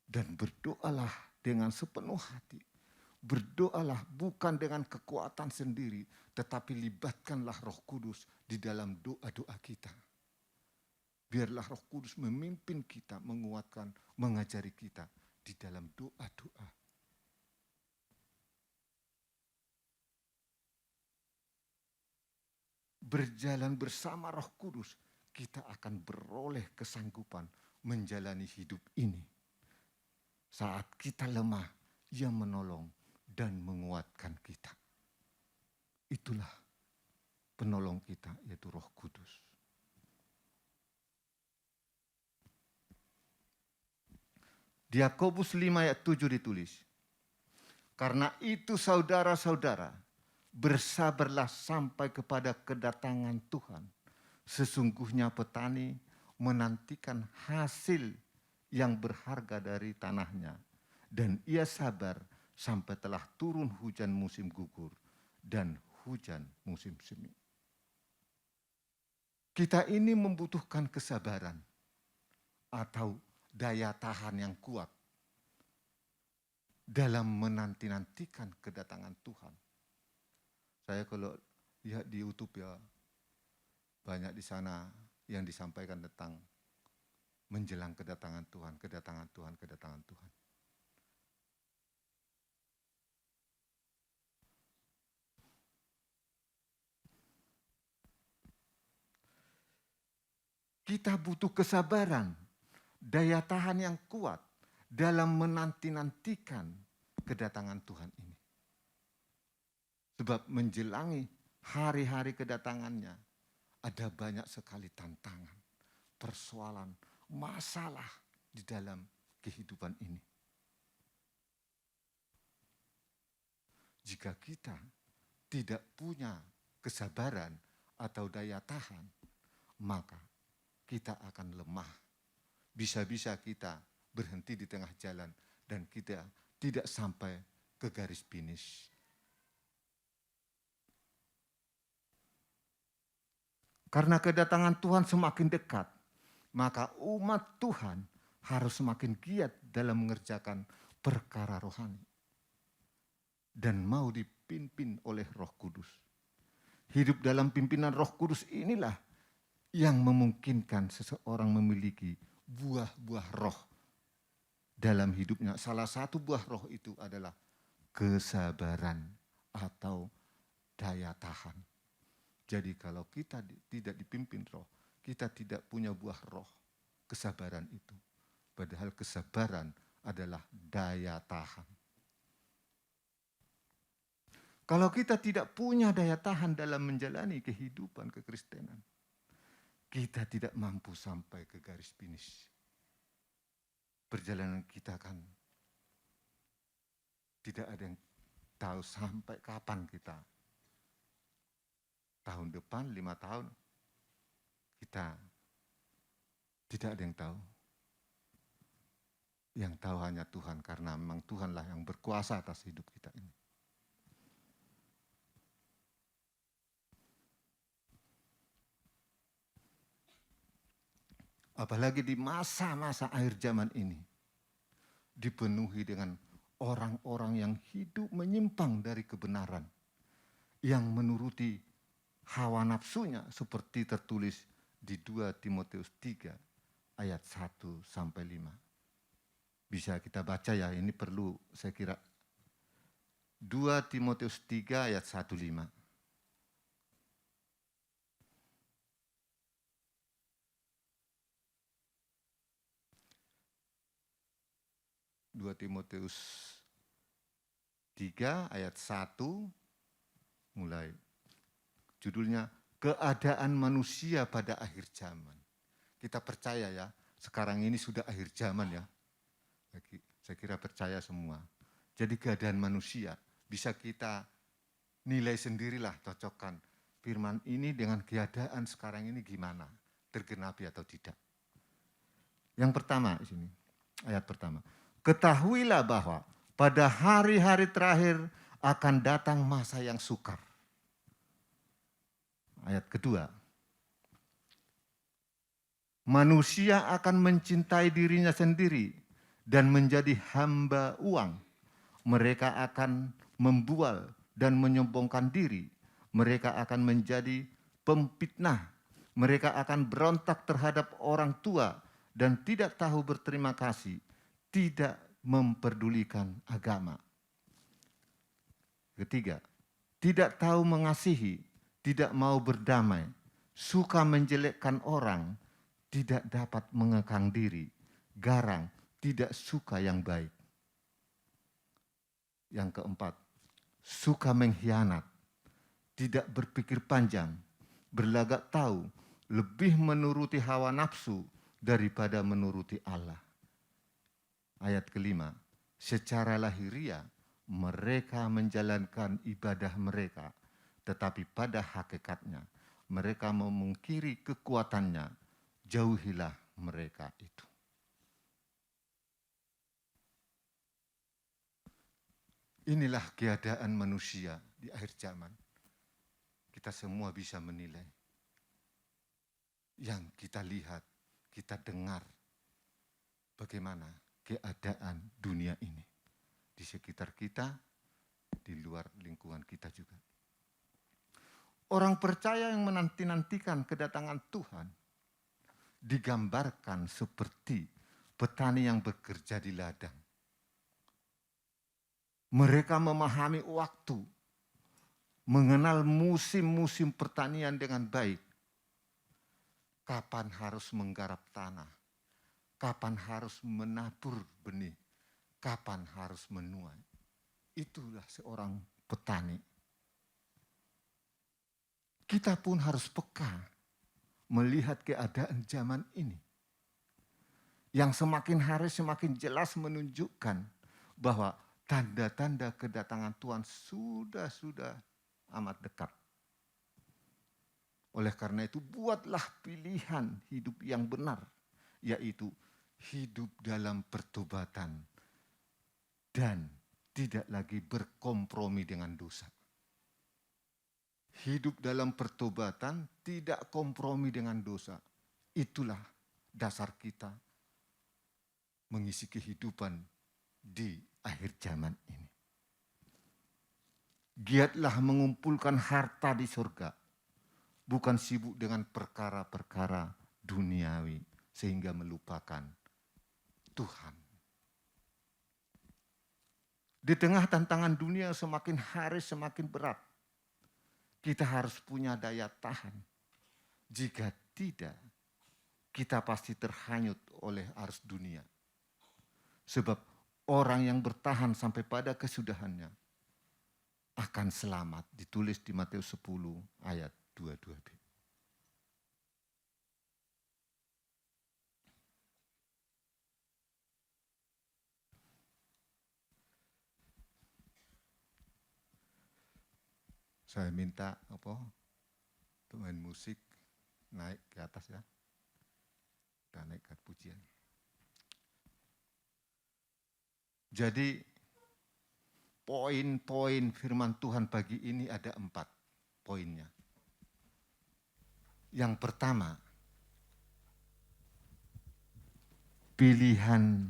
Dan berdoalah dengan sepenuh hati. Berdoalah bukan dengan kekuatan sendiri, tetapi libatkanlah Roh Kudus di dalam doa-doa kita. Biarlah Roh Kudus memimpin kita, menguatkan, mengajari kita di dalam doa-doa. Berjalan bersama Roh Kudus, kita akan beroleh kesanggupan menjalani hidup ini. Saat kita lemah, Ia menolong dan menguatkan kita. Itulah penolong kita, yaitu Roh Kudus. Di Yakobus 5 ayat 7 ditulis, karena itu saudara-saudara, bersabarlah sampai kepada kedatangan Tuhan. Sesungguhnya petani menantikan hasil yang berharga dari tanahnya. Dan ia sabar sampai telah turun hujan musim gugur dan hujan musim semi. Kita ini membutuhkan kesabaran atau daya tahan yang kuat dalam menanti-nantikan kedatangan Tuhan. Saya kalau lihat di YouTube ya, banyak di sana yang disampaikan tentang menjelang kedatangan Tuhan, kedatangan Tuhan, kedatangan Tuhan. Kita butuh kesabaran, daya tahan yang kuat dalam menanti-nantikan kedatangan Tuhan ini. Sebab menjelangi hari-hari kedatangannya, ada banyak sekali tantangan, persoalan, masalah di dalam kehidupan ini. Jika kita tidak punya kesabaran atau daya tahan, maka kita akan lemah. Bisa-bisa kita berhenti di tengah jalan dan kita tidak sampai ke garis finish. Karena kedatangan Tuhan semakin dekat, maka umat Tuhan harus semakin giat dalam mengerjakan perkara rohani dan mau dipimpin oleh Roh Kudus. Hidup dalam pimpinan Roh Kudus inilah yang memungkinkan seseorang memiliki buah-buah roh dalam hidupnya. Salah satu buah roh itu adalah kesabaran atau daya tahan. Jadi kalau kita tidak dipimpin roh, kita tidak punya buah roh, kesabaran itu. Padahal kesabaran adalah daya tahan. Kalau kita tidak punya daya tahan dalam menjalani kehidupan kekristenan, kita tidak mampu sampai ke garis finish. Perjalanan kita kan tidak ada yang tahu sampai kapan kita. Tahun depan, 5 tahun, kita tidak ada yang tahu. Yang tahu hanya Tuhan, karena memang Tuhanlah yang berkuasa atas hidup kita ini. Apalagi di masa-masa akhir zaman ini, dipenuhi dengan orang-orang yang hidup menyimpang dari kebenaran, yang menuruti hawa nafsunya seperti tertulis di 2 Timotius 3 ayat 1 sampai 5. Bisa kita baca ya, ini perlu saya kira. 2 Timotius 3 ayat 1-5. 2 Timotius 3 ayat 1 mulai. Judulnya keadaan manusia pada akhir zaman. Kita percaya ya, sekarang ini sudah akhir zaman ya. Saya kira percaya semua. Jadi keadaan manusia bisa kita nilai sendirilah, cocokkan firman ini dengan keadaan sekarang ini gimana, tergenapi atau tidak. Yang pertama di sini, ayat pertama. Ketahuilah bahwa pada hari-hari terakhir akan datang masa yang sukar. Ayat kedua. Manusia akan mencintai dirinya sendiri dan menjadi hamba uang. Mereka akan membual dan menyombongkan diri. Mereka akan menjadi pemfitnah. Mereka akan berontak terhadap orang tua dan tidak tahu berterima kasih. Tidak memperdulikan agama. Ketiga, tidak tahu mengasihi, tidak mau berdamai, suka menjelekkan orang, tidak dapat mengekang diri, garang, tidak suka yang baik. Yang keempat, suka mengkhianat, tidak berpikir panjang, berlagak tahu, lebih menuruti hawa nafsu daripada menuruti Allah. Ayat kelima, secara lahiriah mereka menjalankan ibadah mereka, tetapi pada hakikatnya mereka memungkiri kekuatannya, jauhilah mereka itu. Inilah keadaan manusia di akhir zaman. Kita semua bisa menilai. Yang kita lihat, kita dengar bagaimana keadaan dunia ini di sekitar kita, di luar lingkungan kita juga. Orang percaya yang menanti-nantikan kedatangan Tuhan digambarkan seperti petani yang bekerja di ladang. Mereka memahami waktu, mengenal musim-musim pertanian dengan baik. Kapan harus menggarap tanah, kapan harus menabur benih, kapan harus menuai. Itulah seorang petani. Kita pun harus peka melihat keadaan zaman ini. Yang semakin hari semakin jelas menunjukkan bahwa tanda-tanda kedatangan Tuhan sudah amat dekat. Oleh karena itu buatlah pilihan hidup yang benar, yaitu hidup dalam pertobatan dan tidak lagi berkompromi dengan dosa. Hidup dalam pertobatan, tidak kompromi dengan dosa. Itulah dasar kita mengisi kehidupan di akhir zaman ini. Giatlah mengumpulkan harta di surga, bukan sibuk dengan perkara-perkara duniawi sehingga melupakan Tuhan. Di tengah tantangan dunia semakin hari semakin berat, kita harus punya daya tahan. Jika tidak, kita pasti terhanyut oleh arus dunia. Sebab orang yang bertahan sampai pada kesudahannya akan selamat, ditulis di Matius 10 ayat 22b. Saya minta pemain musik naik ke atas ya. Dan naikkan pujian. Jadi poin-poin firman Tuhan pagi ini ada 4 poinnya. Yang pertama, pilihan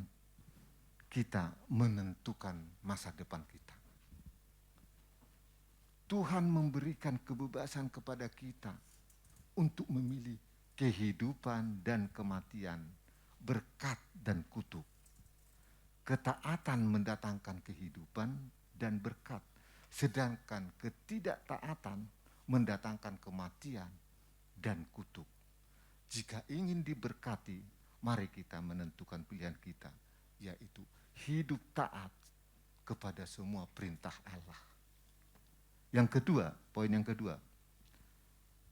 kita menentukan masa depan kita. Tuhan memberikan kebebasan kepada kita untuk memilih kehidupan dan kematian, berkat dan kutuk. Ketaatan mendatangkan kehidupan dan berkat, sedangkan ketidaktaatan mendatangkan kematian dan kutuk. Jika ingin diberkati, mari kita menentukan pilihan kita, yaitu hidup taat kepada semua perintah Allah. Yang kedua, poin yang kedua,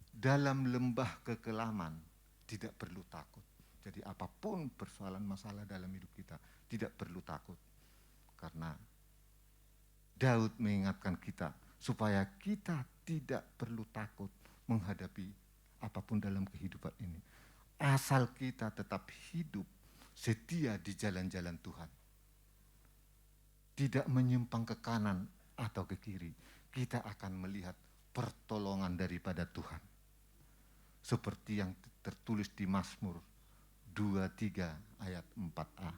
dalam lembah kekelaman tidak perlu takut. Jadi apapun persoalan masalah dalam hidup kita, tidak perlu takut. Karena Daud mengingatkan kita supaya kita tidak perlu takut menghadapi apapun dalam kehidupan ini. Asal kita tetap hidup setia di jalan-jalan Tuhan. Tidak menyimpang ke kanan atau ke kiri. Kita akan melihat pertolongan daripada Tuhan. Seperti yang tertulis di Mazmur 23 ayat 4a.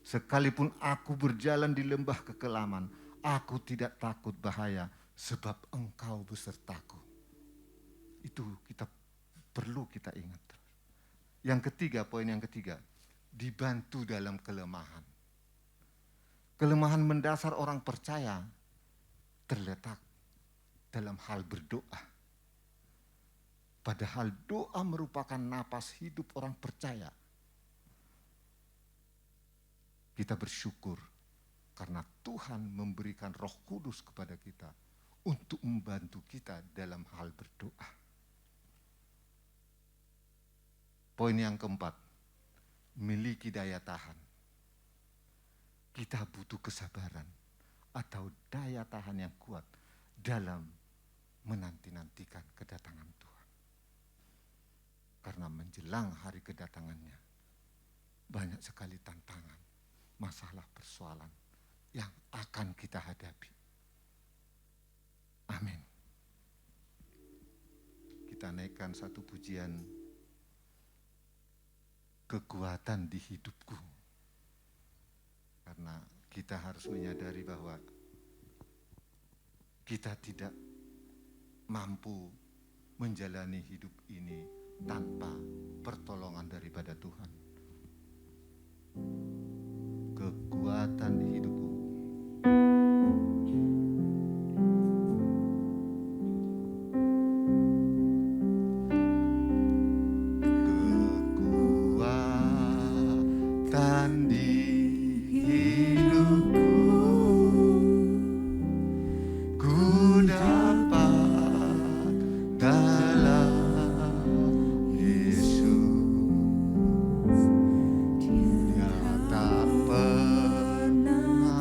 Sekalipun aku berjalan di lembah kekelaman, aku tidak takut bahaya sebab Engkau besertaku. Itu perlu kita ingat. Yang ketiga, poin yang ketiga, dibantu dalam kelemahan. Kelemahan mendasar orang percaya terletak dalam hal berdoa. Padahal doa merupakan napas hidup orang percaya. Kita bersyukur karena Tuhan memberikan Roh Kudus kepada kita untuk membantu kita dalam hal berdoa. Poin yang keempat, miliki daya tahan. Kita butuh kesabaran atau daya tahan yang kuat dalam menanti-nantikan kedatangan Tuhan. Karena menjelang hari kedatangannya, banyak sekali tantangan, masalah, persoalan yang akan kita hadapi. Amin. Kita naikkan satu pujian, kekuatan di hidupku. Karena kita harus menyadari bahwa kita tidak mampu menjalani hidup ini tanpa pertolongan daripada Tuhan. Kekuatan di hidupku. Kekuatan di hidupku, ku dapat dalam Yesus. Dia tak pernah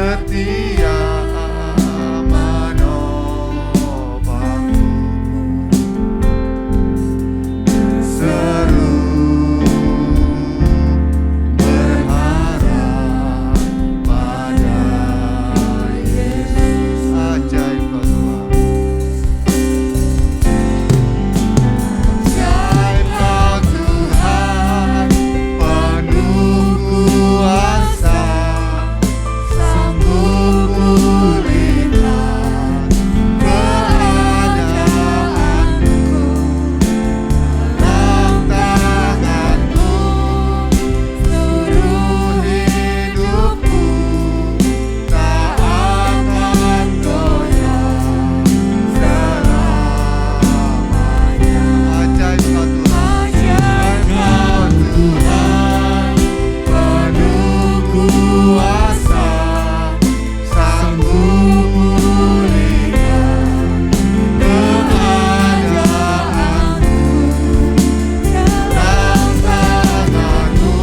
setia menopangku. Seru berharap pada Yesus. Ajaib kau Tuhan. Ajaib kau Tuhan, penuh kuasa, sanggup pulihkan keadaanku. Dalam tangan-Mu seluruh hidupku, tak akan goyah selamanya. Ajaib kau Tuhan, ajaib kau Tuhan, penuh kuasa, sanggup pulihkan keadaanku. Dalam tangan-Mu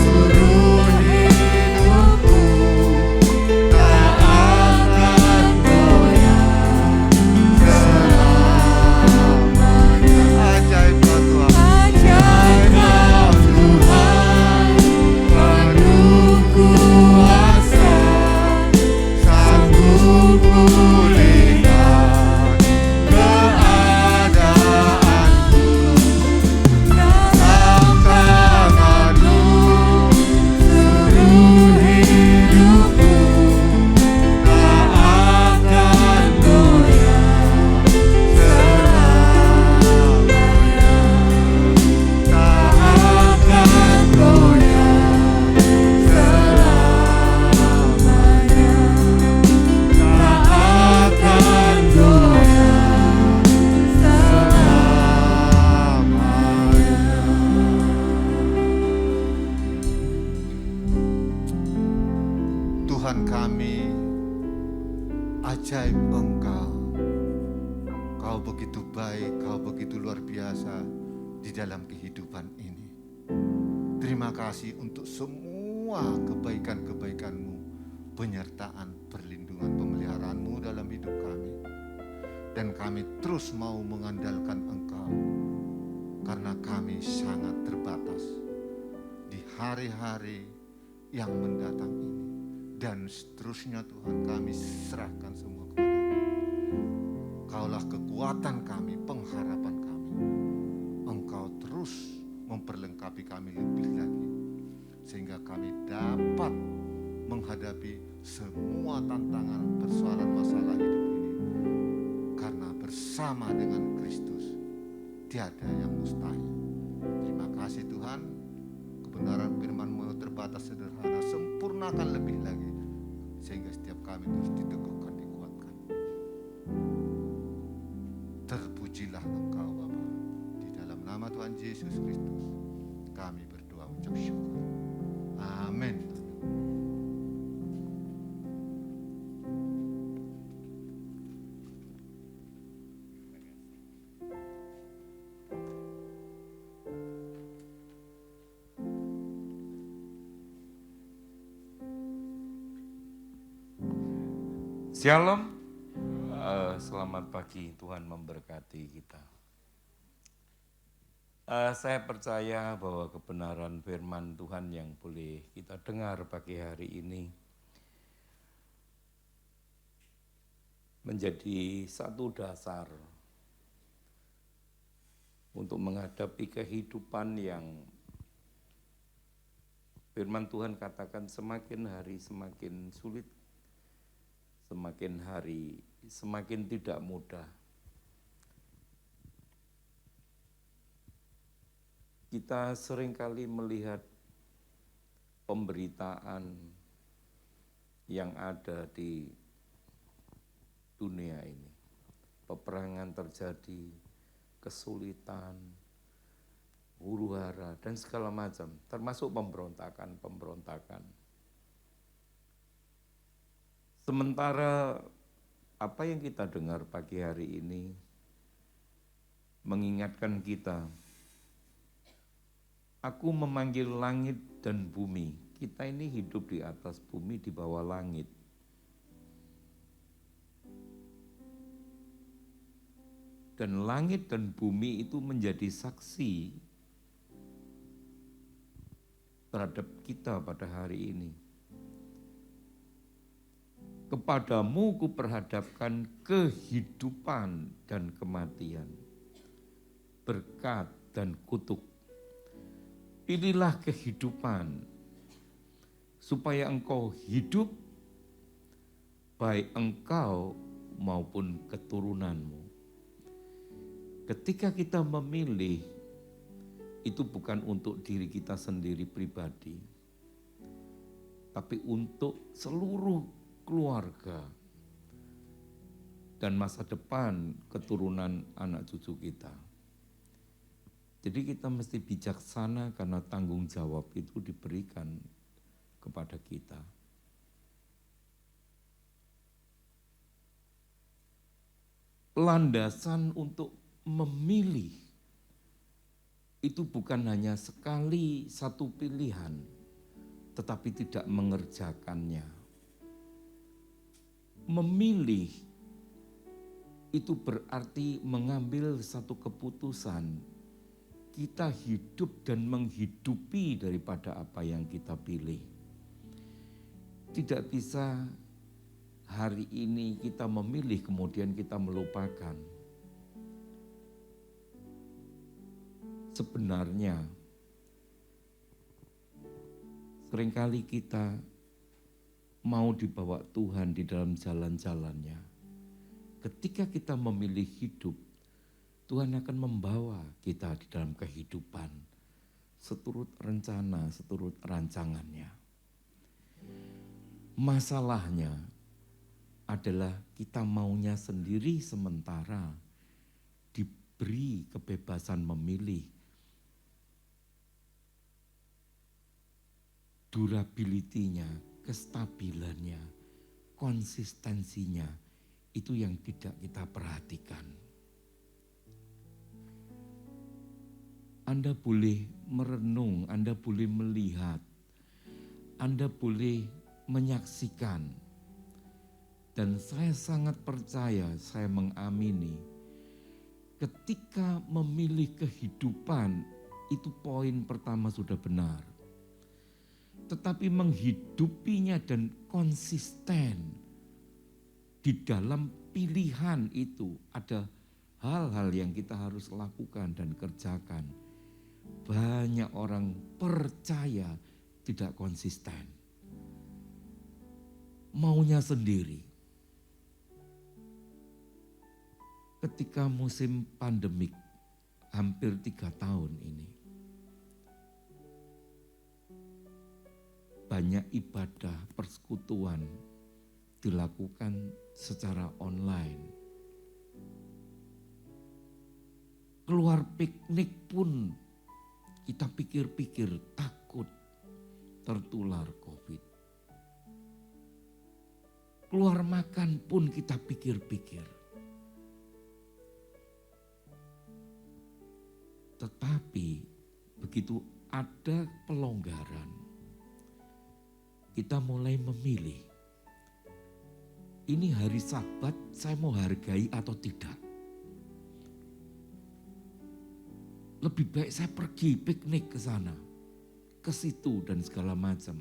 seluruh hidupku, tak akan goyah selamanya. Ajaib kau Tuhan, ajaib kau Tuhan, penuh kuasa, sanggup pulihkan keadaanku. Dalam tangan-Mu seluruh hidupku, tak akan goyah selamanya. Tak akan goyah selamanya. Tak akan goyah selamanya. Tuhan kami, ajaib Engkau. Kau begitu baik, Kau begitu luar biasa di dalam kehidupan ini. Terima kasih untuk semua kebaikan-kebaikan-Mu, penyertaan, perlindungan, pemeliharaan-Mu dalam hidup kami. Dan kami terus mau mengandalkan Engkau, karena kami sangat terbatas di hari-hari yang mendatang ini. Dan seterusnya Tuhan, kami serahkan semua kepada-Mu. Kaulah kekuatan kami, pengharapan kami. Engkau terus memperlengkapi kami lebih lagi, sehingga kami dapat menghadapi semua tantangan, persoalan, masalah hidup ini. Karena bersama dengan Kristus tiada yang mustahil. Terima kasih Tuhan, kebenaran firman-Mu terbatas, sederhana, sempurnakan lebih lagi, sehingga setiap kami terus diteguhkan, dikuatkan. Terpujilah Engkau Bapa. Di dalam nama Tuhan Yesus Kristus kami berdoa ucap syukur. Amin. Shalom, selamat pagi, Tuhan memberkati kita. Saya percaya bahwa kebenaran firman Tuhan yang boleh kita dengar pagi hari ini menjadi satu dasar untuk menghadapi kehidupan yang firman Tuhan katakan semakin hari semakin sulit, semakin hari semakin tidak mudah. Kita seringkali melihat pemberitaan yang ada di dunia ini. Peperangan terjadi, kesulitan, huru-hara, dan segala macam, termasuk pemberontakan. Sementara apa yang kita dengar pagi hari ini mengingatkan kita, aku memanggil langit dan bumi, kita ini hidup di atas bumi, di bawah langit. Dan langit dan bumi itu menjadi saksi terhadap kita pada hari ini. Kepadamu kuperhadapkan kehidupan dan kematian, berkat dan kutuk. Pilihlah kehidupan, supaya engkau hidup, baik engkau maupun keturunanmu. Ketika kita memilih, itu bukan untuk diri kita sendiri pribadi, tapi untuk seluruh keluarga dan masa depan keturunan anak cucu kita. Jadi kita mesti bijaksana karena tanggung jawab itu diberikan kepada kita. Landasan untuk memilih itu bukan hanya sekali satu pilihan, tetapi tidak mengerjakannya. Memilih itu berarti mengambil satu keputusan. Kita hidup dan menghidupi daripada apa yang kita pilih. Tidak bisa hari ini kita memilih kemudian kita melupakan. Sebenarnya seringkali kita mau dibawa Tuhan di dalam jalan-jalannya. Ketika kita memilih hidup, Tuhan akan membawa kita di dalam kehidupan seturut rencana, seturut rancangannya. Masalahnya adalah kita maunya sendiri sementara diberi kebebasan memilih. Durability-nya, kestabilannya, konsistensinya, itu yang tidak kita perhatikan. Anda boleh merenung, Anda boleh melihat, Anda boleh menyaksikan. Dan saya sangat percaya, saya mengamini, ketika memilih kehidupan, itu poin pertama sudah benar. Tetapi menghidupinya dan konsisten di dalam pilihan itu ada hal-hal yang kita harus lakukan dan kerjakan. Banyak orang percaya tidak konsisten. Maunya sendiri. Ketika musim pandemik hampir 3 tahun ini, banyak ibadah persekutuan dilakukan secara online. Keluar piknik pun kita pikir-pikir takut tertular COVID. Keluar makan pun kita pikir-pikir. Tetapi begitu ada pelonggaran, kita mulai memilih. Ini hari Sabat, saya mau hargai atau tidak. Lebih baik saya pergi piknik ke sana, ke situ dan segala macam.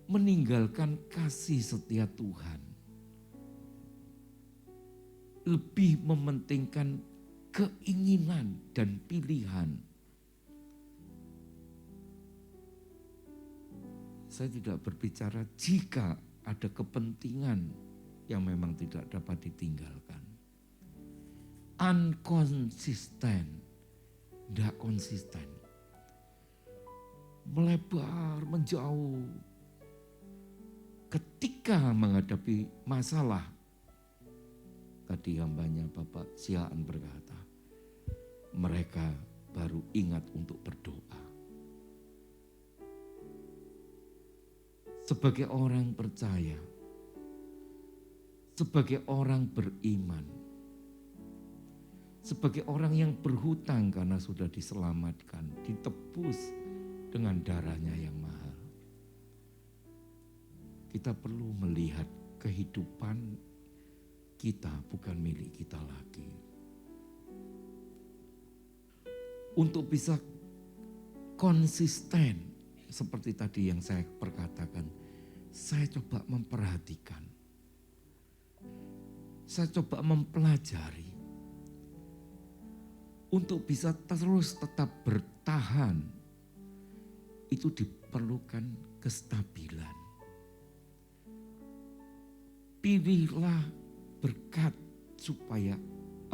Meninggalkan kasih setia Tuhan. Lebih mementingkan keinginan dan pilihan. Saya tidak berbicara jika ada kepentingan yang memang tidak dapat ditinggalkan. Unkonsisten, tidak konsisten. Melebar, menjauh. Ketika menghadapi masalah, tadi hambanya Bapak Siaan berkata, mereka baru ingat untuk berdoa. Sebagai orang percaya, sebagai orang beriman, sebagai orang yang berhutang karena sudah diselamatkan, ditebus dengan darahnya yang mahal. Kita perlu melihat kehidupan kita bukan milik kita lagi. Untuk bisa konsisten seperti tadi yang saya perkatakan, saya coba memperhatikan. Saya coba mempelajari untuk bisa terus tetap bertahan. Itu diperlukan kestabilan. Pilihlah berkat supaya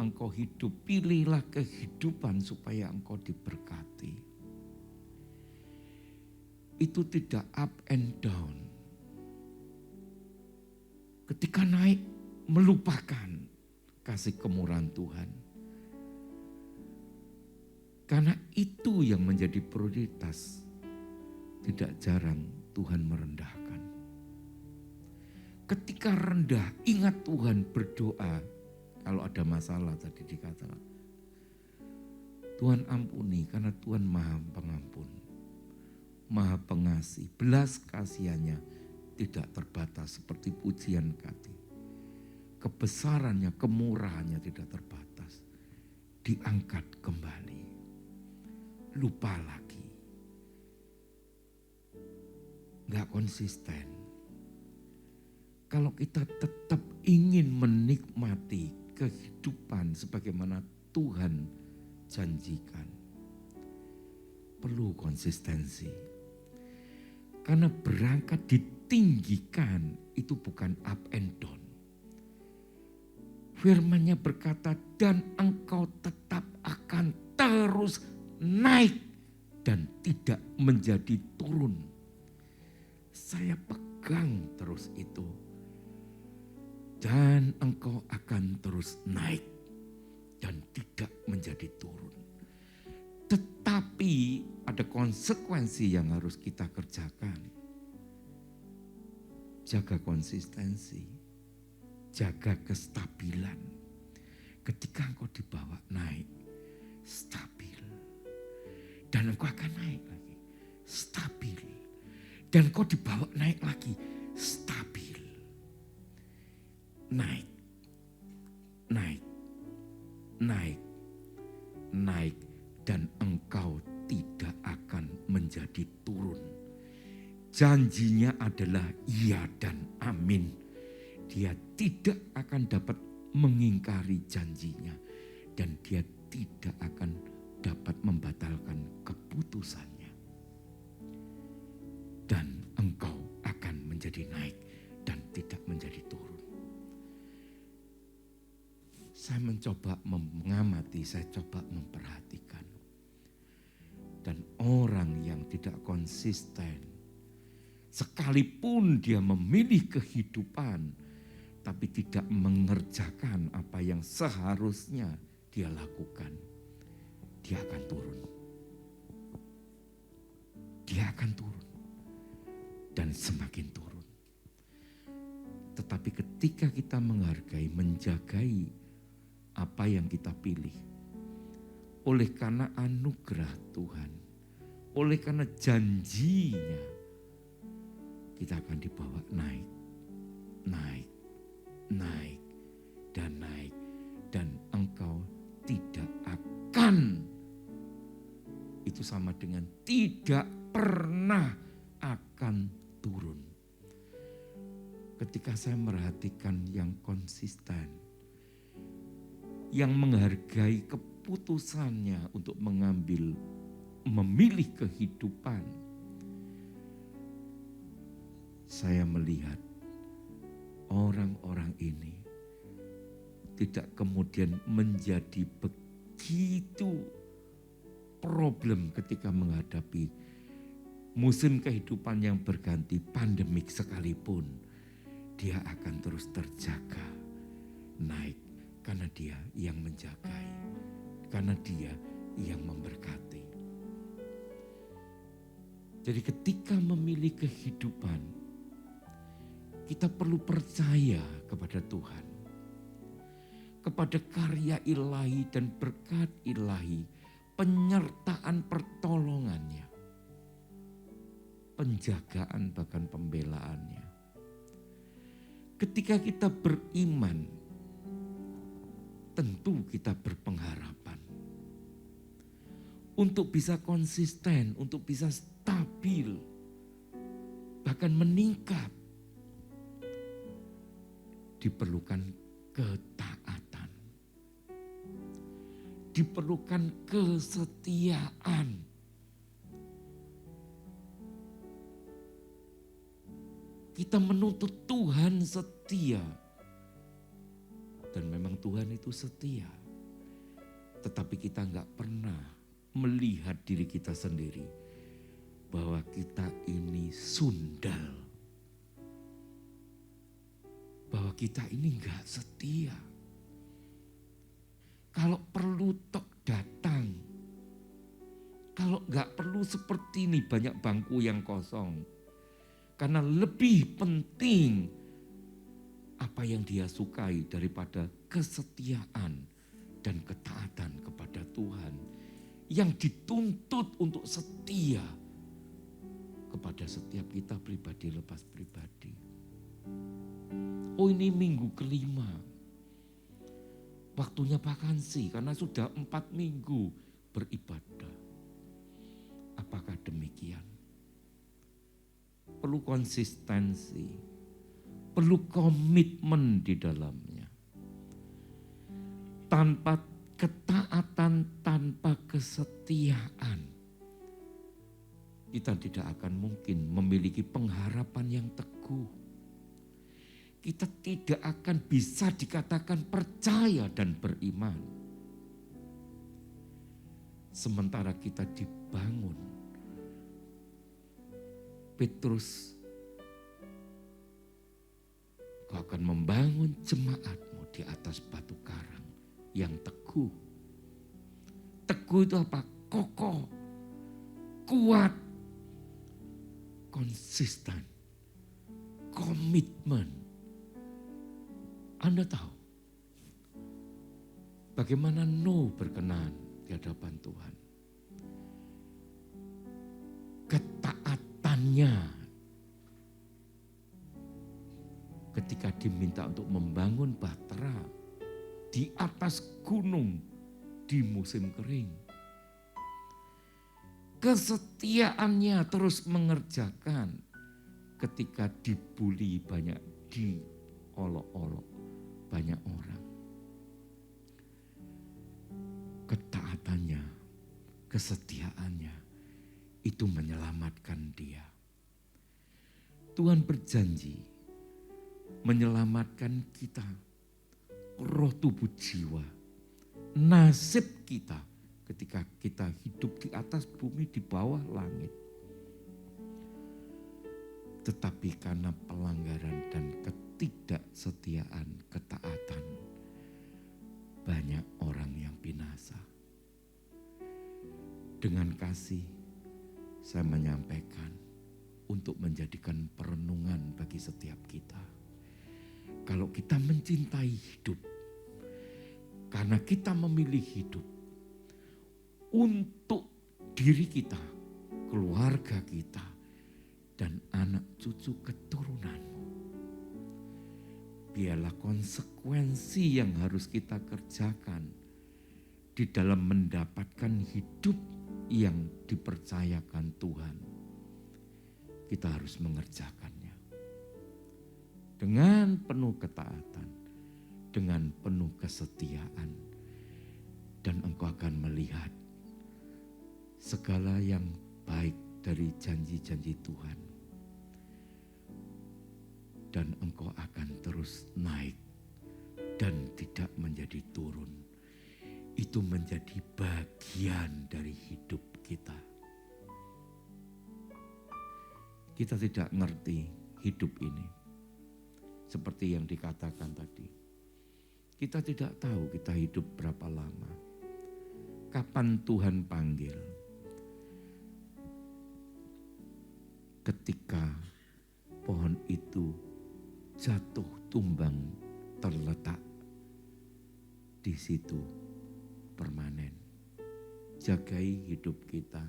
engkau hidup. Pilihlah kehidupan supaya engkau diberkati. Itu tidak up and down. Ketika naik, melupakan kasih kemurahan Tuhan. Karena itu yang menjadi prioritas. Tidak jarang Tuhan merendahkan. Ketika rendah, ingat Tuhan, berdoa. Kalau ada masalah tadi dikatakan, Tuhan ampuni karena Tuhan Maha Pengampun, Maha Pengasih. Belas kasihannya tidak terbatas seperti pujian Kati. Kebesarannya, kemurahannya tidak terbatas. Diangkat kembali. Lupa lagi. Gak konsisten. Kalau kita tetap ingin menikmati kehidupan sebagaimana Tuhan janjikan, perlu konsistensi. Karena berangkat ditinggikan itu bukan up and down. Firman-Nya berkata, dan engkau tetap akan terus naik dan tidak menjadi turun. Saya pegang terus itu. Dan engkau akan terus naik dan tidak menjadi turun. Tetapi ada konsekuensi yang harus kita kerjakan. Jaga konsistensi. Jaga kestabilan. Ketika engkau dibawa naik, stabil. Dan engkau akan naik lagi, stabil. Dan engkau dibawa naik lagi, stabil. Naik, naik, naik, naik. Dan engkau tidak akan menjadi turun. Janjinya adalah iya dan amin. Dia tidak akan dapat mengingkari janjinya. Dan dia tidak akan dapat membatalkan keputusannya. Dan engkau akan menjadi naik dan tidak menjadi turun. Saya mencoba mengamati, saya coba memperhatikan. Dan orang yang tidak konsisten, sekalipun dia memilih kehidupan, tapi tidak mengerjakan apa yang seharusnya dia lakukan, dia akan turun. Dia akan turun. Dan semakin turun. Tetapi ketika kita menghargai, menjagai apa yang kita pilih, oleh karena anugerah Tuhan, oleh karena janjinya, kita akan dibawa naik, naik, naik, dan naik. Dan engkau tidak akan, itu sama dengan tidak pernah akan turun. Ketika saya merhatikan yang konsisten, yang menghargai keputusannya untuk mengambil, memilih kehidupan, saya melihat orang-orang ini tidak kemudian menjadi begitu problem ketika menghadapi musim kehidupan yang berganti, pandemik sekalipun. Dia akan terus terjaga, naik, karena dia yang menjagai, karena dia yang memberkati. Jadi ketika memilih kehidupan, kita perlu percaya kepada Tuhan, kepada karya ilahi dan berkat ilahi, penyertaan pertolongannya. penjagaan bahkan pembelaannya. Ketika kita beriman, tentu kita berpengharapan untuk bisa konsisten, untuk bisa stabil, bahkan meningkat. Diperlukan ketaatan, diperlukan kesetiaan. Kita menuntut Tuhan setia. Dan memang Tuhan itu setia. Tetapi kita nggak pernah melihat diri kita sendiri bahwa kita ini sundal. Bahwa kita ini nggak setia. Kalau perlu tok datang. Kalau nggak perlu seperti ini banyak bangku yang kosong. Karena lebih penting apa yang dia sukai daripada kesetiaan dan ketaatan kepada Tuhan. Yang dituntut untuk setia kepada setiap kita pribadi lepas pribadi. Oh, ini minggu kelima. Waktunya vakansi karena sudah 4 minggu beribadah. Apakah demikian? Perlu konsistensi, perlu komitmen di dalamnya. Tanpa ketaatan, tanpa kesetiaan, kita tidak akan mungkin memiliki pengharapan yang teguh. Kita tidak akan bisa dikatakan percaya dan beriman. Sementara kita dibangun. Petrus, kau akan membangun jemaatmu di atas batu karang yang teguh. Teguh itu apa? Kokoh, kuat, konsisten, komitmen. Anda tahu bagaimana Nuh berkenan di hadapan Tuhan. Ketaatannya ketika diminta untuk membangun bahtera di atas gunung di musim kering. Kesetiaannya terus mengerjakan ketika dibully banyak, diolok-olok banyak orang. Ketaatannya, kesetiaannya itu menyelamatkan dia. Tuhan berjanji menyelamatkan kita, roh tubuh jiwa, nasib kita ketika kita hidup di atas bumi di bawah langit. Tetapi karena pelanggaran dan ketidaksetiaan, ketaatan, banyak orang yang binasa. Dengan kasih saya menyampaikan untuk menjadikan perenungan bagi setiap kita. Kalau kita mencintai hidup, karena kita memilih hidup untuk diri kita, keluarga kita, dan anak cucu keturunanmu. Biarlah konsekuensi yang harus kita kerjakan di dalam mendapatkan hidup yang dipercayakan Tuhan. Kita harus mengerjakannya dengan penuh ketaatan, dengan penuh kesetiaan, dan engkau akan melihat segala yang baik dari janji-janji Tuhan. Dan engkau akan terus naik dan tidak menjadi turun. Itu menjadi bagian dari hidup kita. Kita tidak ngerti hidup ini. Seperti yang dikatakan tadi. Kita tidak tahu kita hidup berapa lama. Kapan Tuhan panggil. Ketika pohon itu jatuh tumbang terletak di situ permanen. Jagai hidup kita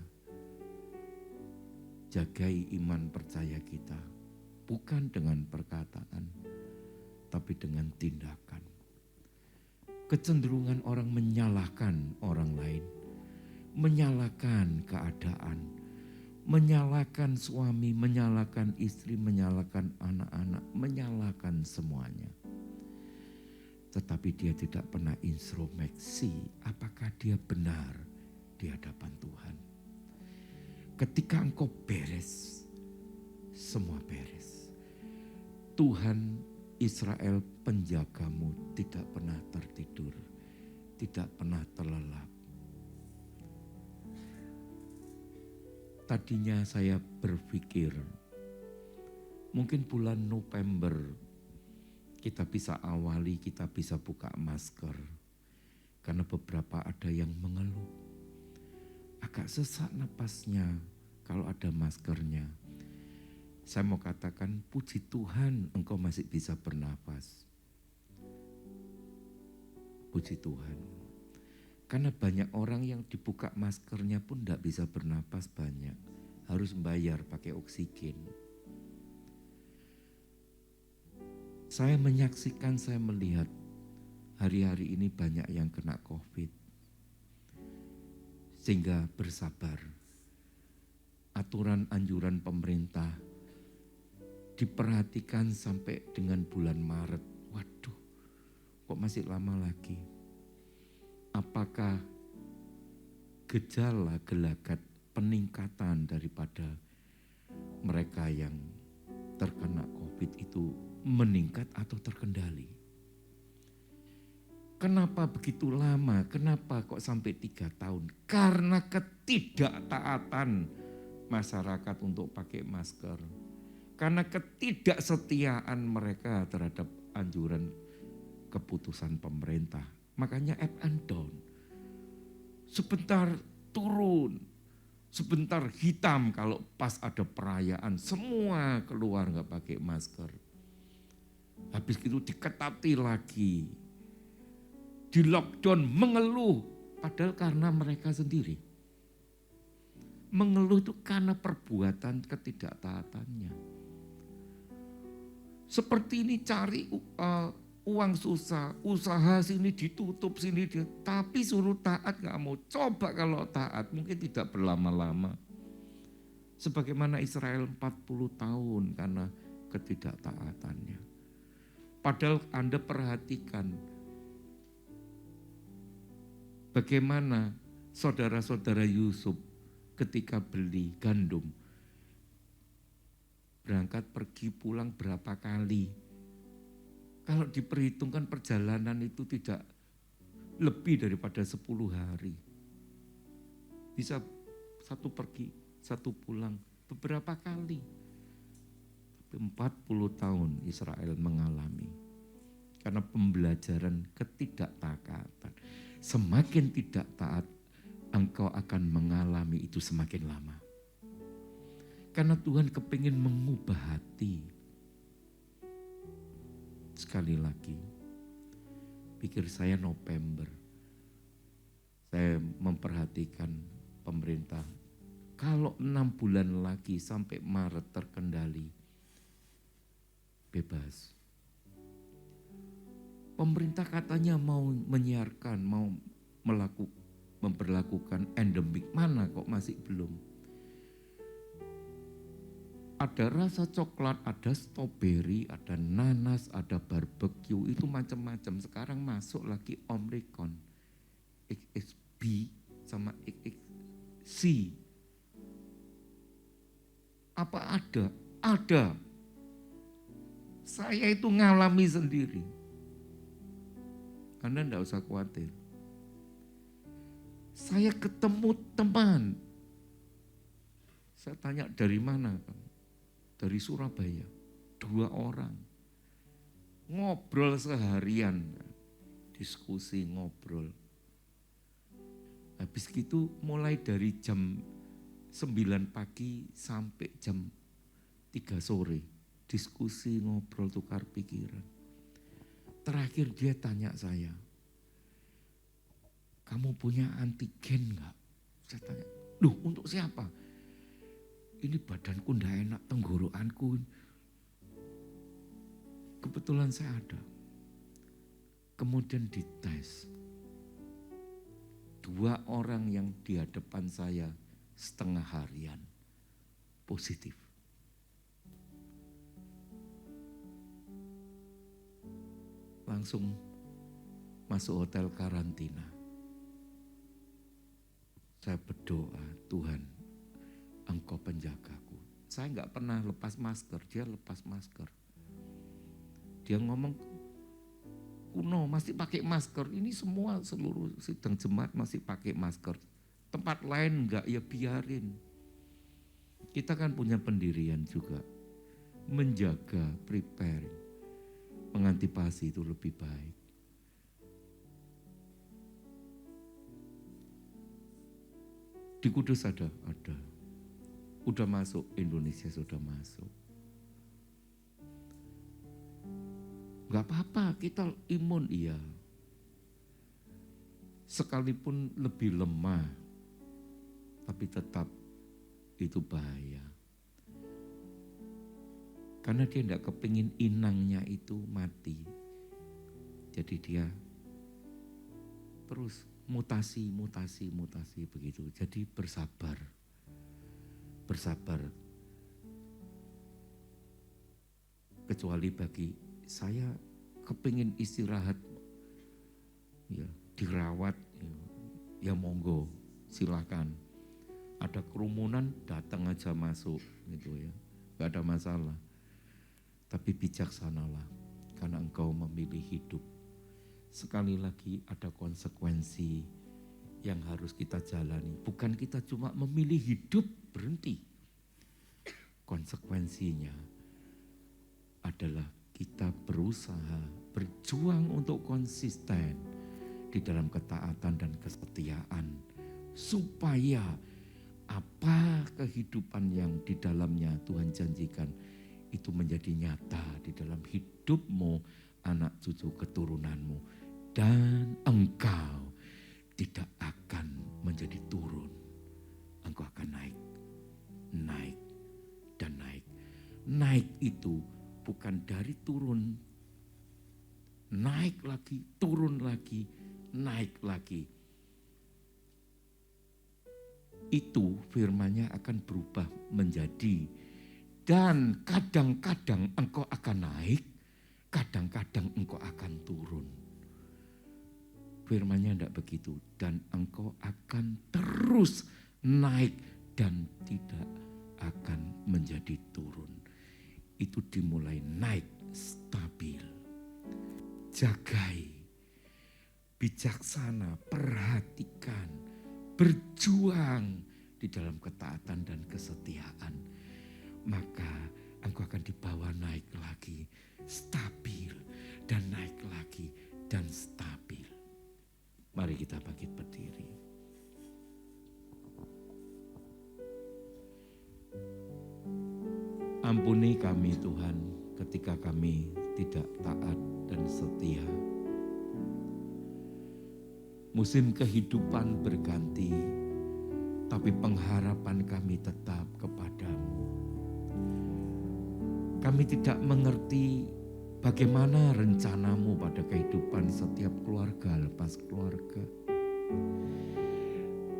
jagai iman percaya kita, bukan dengan perkataan, tapi dengan tindakan. Kecenderungan orang menyalahkan orang lain, menyalahkan keadaan, menyalahkan suami, menyalahkan istri, menyalahkan anak-anak, menyalahkan semuanya. Tetapi dia tidak pernah introspeksi apakah dia benar di hadapan Tuhan. Ketika engkau beres, semua beres. Tuhan Israel penjagamu tidak pernah tertidur, tidak pernah terlelap. Tadinya saya berpikir mungkin bulan November kita bisa awali, kita bisa buka masker. Karena beberapa ada yang mengeluh. Agak sesak napasnya kalau ada maskernya. Saya mau katakan puji Tuhan engkau masih bisa bernapas. Puji Tuhan. Karena banyak orang yang dibuka maskernya pun tidak bisa bernapas banyak. Harus bayar pakai oksigen. Saya menyaksikan, saya melihat hari-hari ini banyak yang kena COVID. Sehingga bersabar. Aturan anjuran pemerintah diperhatikan sampai dengan bulan Maret. Waduh, kok masih lama lagi? Apakah gejala gelagat peningkatan daripada mereka yang terkena COVID itu meningkat atau terkendali? Kenapa begitu lama? Kenapa kok sampai 3 tahun? Karena ketidaktaatan masyarakat untuk pakai masker. Karena ketidaksetiaan mereka terhadap anjuran keputusan pemerintah. Makanya up and down. Sebentar turun, sebentar hitam kalau pas ada perayaan. Semua keluar gak pakai masker. Habis itu diketati lagi. Di lockdown mengeluh. Padahal karena mereka sendiri. Mengeluh itu karena perbuatan ketidaktaatannya. Seperti ini cari uang susah, usaha sini ditutup, sini tapi suruh taat gak mau. Coba kalau taat mungkin tidak berlama-lama. Sebagaimana Israel 40 tahun karena ketidaktaatannya. Padahal Anda perhatikan bagaimana saudara-saudara Yusuf ketika beli gandum. Berangkat pergi pulang berapa kali. Kalau diperhitungkan perjalanan itu tidak lebih daripada 10 hari. Bisa satu pergi, satu pulang, beberapa kali. Tapi 40 tahun Israel mengalami. Karena pembelajaran ketidaktaatan. Semakin tidak taat, engkau akan mengalami itu semakin lama. Karena Tuhan kepingin mengubah hati. Sekali lagi, pikir saya November, saya memperhatikan pemerintah. Kalau 6 bulan lagi sampai Maret terkendali, bebas. Pemerintah katanya mau menyiarkan, mau memperlakukan endemik. Mana kok masih belum? Ada rasa coklat, ada stroberi, ada nanas, ada barbecue, itu macam-macam. Sekarang masuk lagi Omicron, XXB sama XXC. Apa ada? Ada. Saya itu ngalami sendiri. Anda enggak usah khawatir. Saya ketemu teman. Saya tanya dari mana? Dari Surabaya. 2 orang. Ngobrol seharian. Diskusi, ngobrol. Habis gitu mulai dari jam 9 pagi sampai jam 3 sore. Diskusi, ngobrol, tukar pikiran. Terakhir dia tanya saya, kamu punya antigen enggak? Saya tanya, loh untuk siapa? ini badanku ndak enak, tenggorokanku. Kebetulan saya ada. Kemudian dites. 2 orang yang di hadapan saya setengah harian positif. Langsung masuk hotel karantina. Saya berdoa, Tuhan, Engkau penjagaku. Saya nggak pernah lepas masker, dia lepas masker. Dia ngomong, kuno masih pakai masker. Ini semua seluruh sidang jemaat masih pakai masker. Tempat lain enggak, ya biarin. Kita kan punya pendirian juga. Menjaga, prepare, mengantisipasi itu lebih baik. Di Kudus ada. Udah masuk, Indonesia sudah masuk. Gak apa-apa, kita imun, iya. Sekalipun lebih lemah, tapi tetap itu bahaya. Karena dia tidak kepingin inangnya itu mati. Jadi dia terus mutasi begitu. Jadi bersabar. Kecuali bagi saya kepingin istirahat, ya dirawat, ya monggo, silakan. Ada kerumunan datang aja masuk, gitu ya, gak ada masalah. Tapi bijaksanalah, karena engkau memilih hidup. Sekali lagi ada konsekuensi yang harus kita jalani. Bukan kita cuma memilih hidup berhenti. Konsekuensinya adalah kita berusaha, berjuang untuk konsisten di dalam ketaatan dan kesetiaan. Supaya apa kehidupan yang di dalamnya Tuhan janjikan itu menjadi nyata di dalam hidupmu, anak cucu keturunanmu. Dan engkau tidak akan menjadi turun. Engkau akan naik, dan naik. Naik itu bukan dari turun, naik lagi, turun lagi, naik lagi. Itu firman-Nya akan berubah menjadi, dan kadang-kadang engkau akan naik, kadang-kadang engkau akan turun. Firman-Nya tidak begitu, dan engkau akan terus naik dan tidak akan menjadi turun. Itu dimulai naik stabil. Jagai, bijaksana, perhatikan, berjuang di dalam ketaatan dan kesetiaan. Maka engkau akan dibawa naik lagi, stabil, dan naik lagi, dan stabil. Mari kita bangkit berdiri. Ampuni kami Tuhan ketika kami tidak taat dan setia. Musim kehidupan berganti, tapi pengharapan kami tetap kepadamu. Kami tidak mengerti bagaimana rencanamu pada kehidupan setiap keluarga lepas keluarga.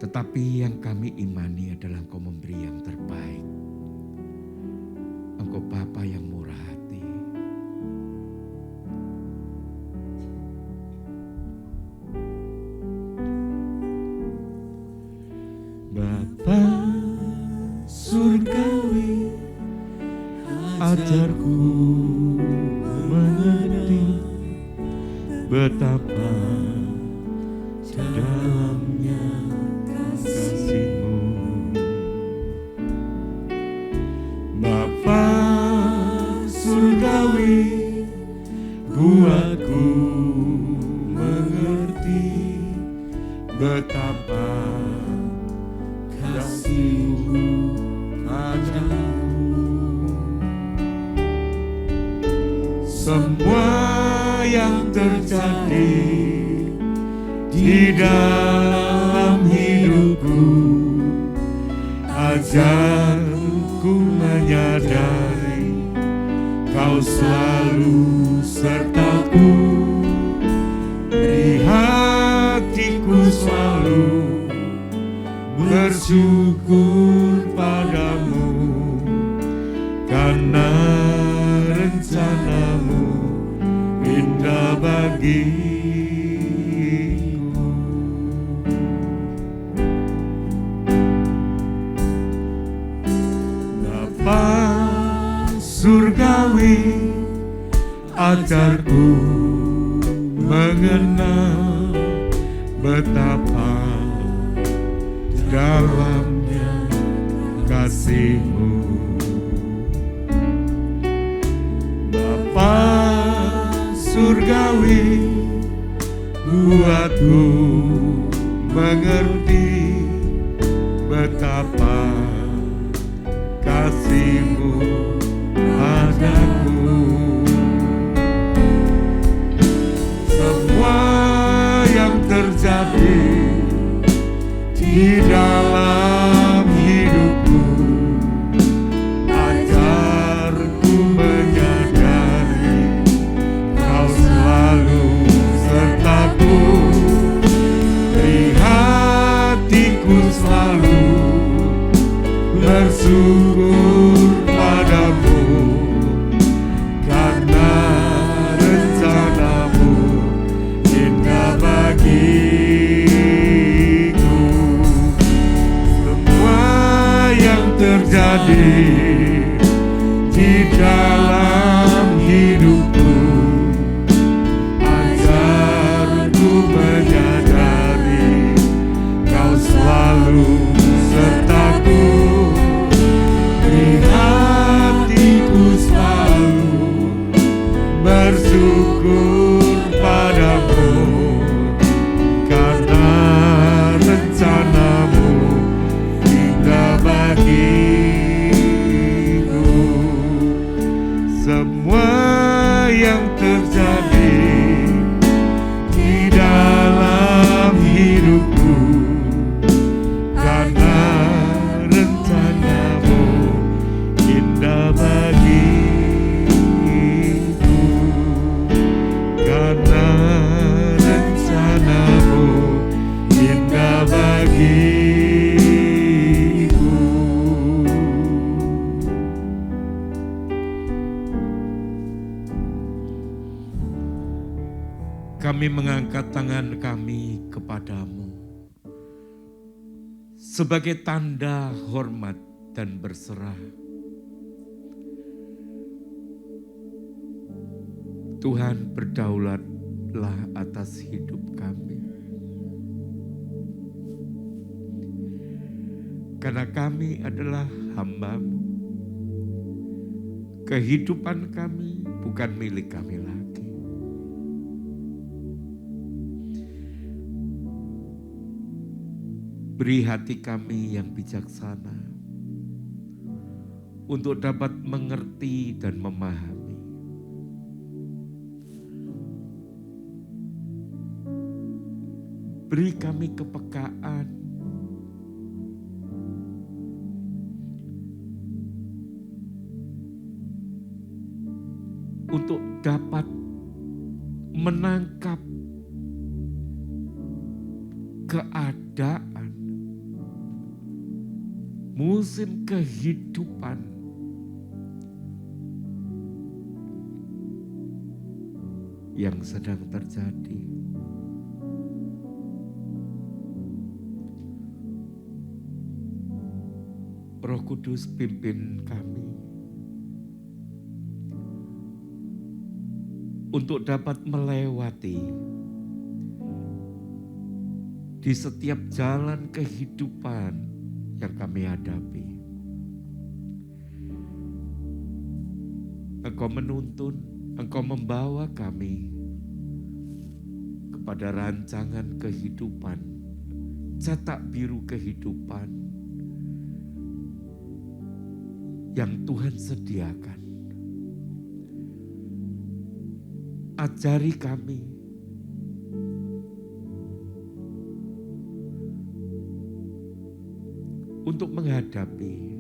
Tetapi yang kami imani adalah Engkau memberi yang terbaik. Engkau Bapa yang murah hati. Bapa surgawi, ajarku mengerti betapa dalamnya kasih-Mu. Bapa surgawi, buatku mengerti betapa kasih-Mu padaku. Semua yang terjadi di dalam hidupku, ajarku menyadari Kau selalu sertaku, di hatiku selalu bersyukur padamu, karena rencanamu indah bagiku. Bapa surgawi, ajarku mengenal betapa dalamnya kasih-Mu. Bapa surgawi, buatku mengerti betapa kasih-Mu padaku. Semua yang terjadi di dalam hidupku, ajarku menyadari Kau selalu sertaku, di hatiku selalu bersyukur padamu, karena rencanamu indah bagiku. Semua yang terjadi di dalam hidupku, ajarku menyadari Kau selalu sertaku, di hatiku selalu bersyukur padamu, karena rencanamu indah bagiku. Semua yang terjadi di dalam hidupku, karena rencanamu indah bagiku, karena rencanamu indah bagiku. Kami mengangkat tangan kami kepadamu sebagai tanda hormat dan berserah. Tuhan, berdaulatlah atas hidup kami, karena kami adalah hamba-Mu. Kehidupan kami bukan milik kami lagi. Beri hati kami yang bijaksana untuk dapat mengerti dan memahami. Beri kami kepekaan untuk dapat menangkap keadaan, musim kehidupan yang sedang terjadi. Roh Kudus, pimpin kami untuk dapat melewati di setiap jalan kehidupan yang kami hadapi. Engkau menuntun, Engkau membawa kami kepada rancangan kehidupan, cetak biru kehidupan yang Tuhan sediakan. Ajari kami untuk menghadapi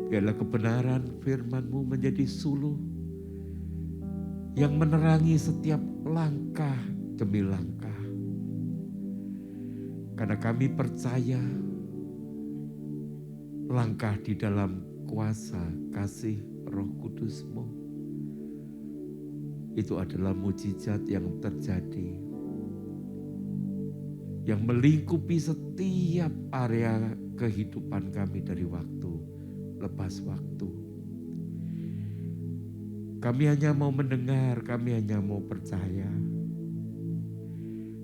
Biarlah kebenaran firman-Mu menjadi suluh yang menerangi setiap langkah demi langkah. Karena kami percaya langkah di dalam kuasa kasih Roh Kudus-Mu itu adalah mujizat yang terjadi, yang melingkupi setiap area kehidupan kami dari waktu lepas waktu. Kami hanya mau mendengar, kami hanya mau percaya.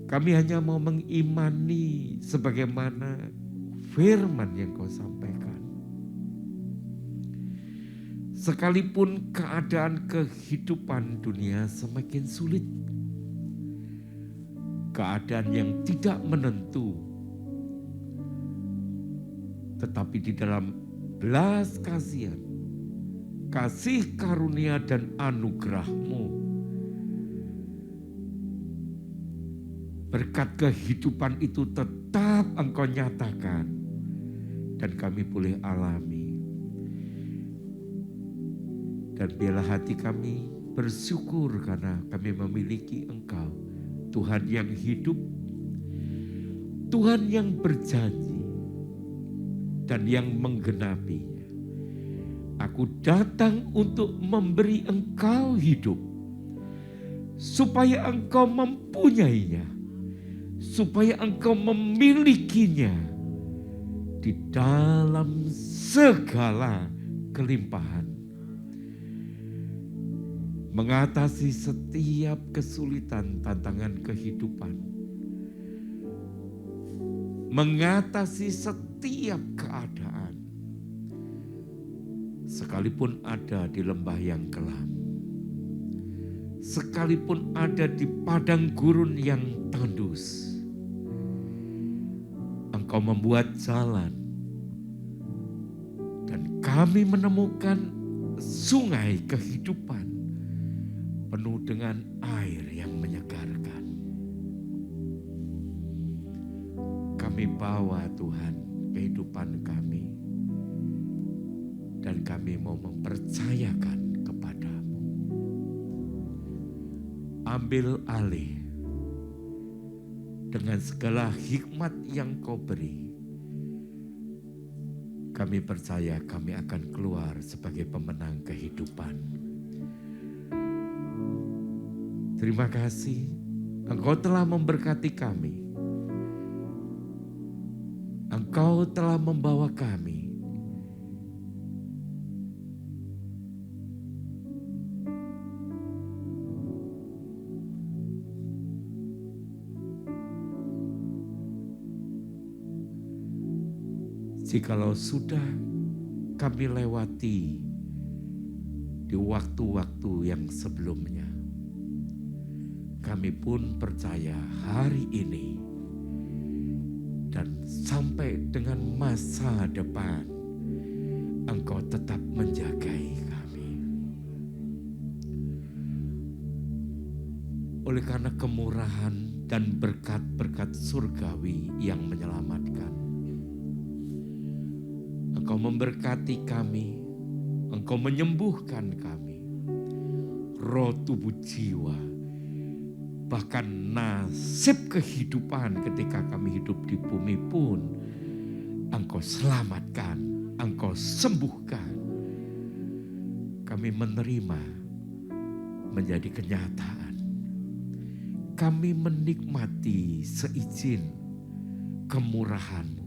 Kami hanya mau mengimani sebagaimana firman yang Kau sampaikan. Sekalipun keadaan kehidupan dunia semakin sulit, keadaan yang tidak menentu, tetapi di dalam belas kasihan, kasih karunia dan anugerah-Mu, berkat kehidupan itu tetap Engkau nyatakan dan kami boleh alami. Dan biarlah hati kami bersyukur karena kami memiliki Engkau, Tuhan yang hidup, Tuhan yang berjanji dan yang menggenapinya. Aku datang untuk memberi Engkau hidup, supaya Engkau mempunyainya, supaya Engkau memilikinya di dalam segala kelimpahan. Mengatasi setiap kesulitan tantangan kehidupan, mengatasi setiap keadaan, sekalipun ada di lembah yang kelam, sekalipun ada di padang gurun yang tandus, Engkau membuat jalan dan kami menemukan sungai kehidupan penuh dengan air yang menyegarkan. Kami bawa Tuhan kehidupan kami dan kami mau mempercayakan kepada-Mu. Ambil alih dengan segala hikmat yang Kau beri. Kami percaya kami akan keluar sebagai pemenang kehidupan. Terima kasih, Engkau telah memberkati kami. Engkau telah membawa kami jikalau sudah kami lewati di waktu-waktu yang sebelumnya, kami pun percaya hari ini dan sampai dengan masa depan Engkau tetap menjagai kami. Oleh karena kemurahan dan berkat-berkat surgawi yang menyelamatkan, Engkau memberkati kami, Engkau menyembuhkan kami, roh, tubuh, jiwa, bahkan nasib kehidupan ketika kami hidup di bumi pun Engkau selamatkan, Engkau sembuhkan. Kami menerima menjadi kenyataan. Kami menikmati seizin kemurahan-Mu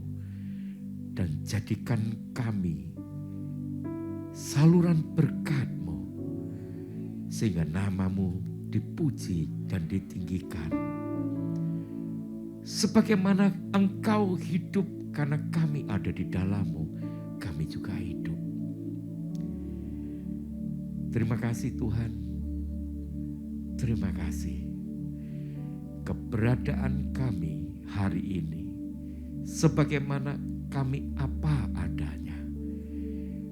dan jadikan kami saluran berkat-Mu sehingga nama-Mu dipuji dan ditinggikan. Sebagaimana Engkau hidup karena kami ada di dalam-Mu, kami juga hidup. Terima kasih Tuhan. Terima kasih. Keberadaan kami hari ini, sebagaimana kami apa adanya,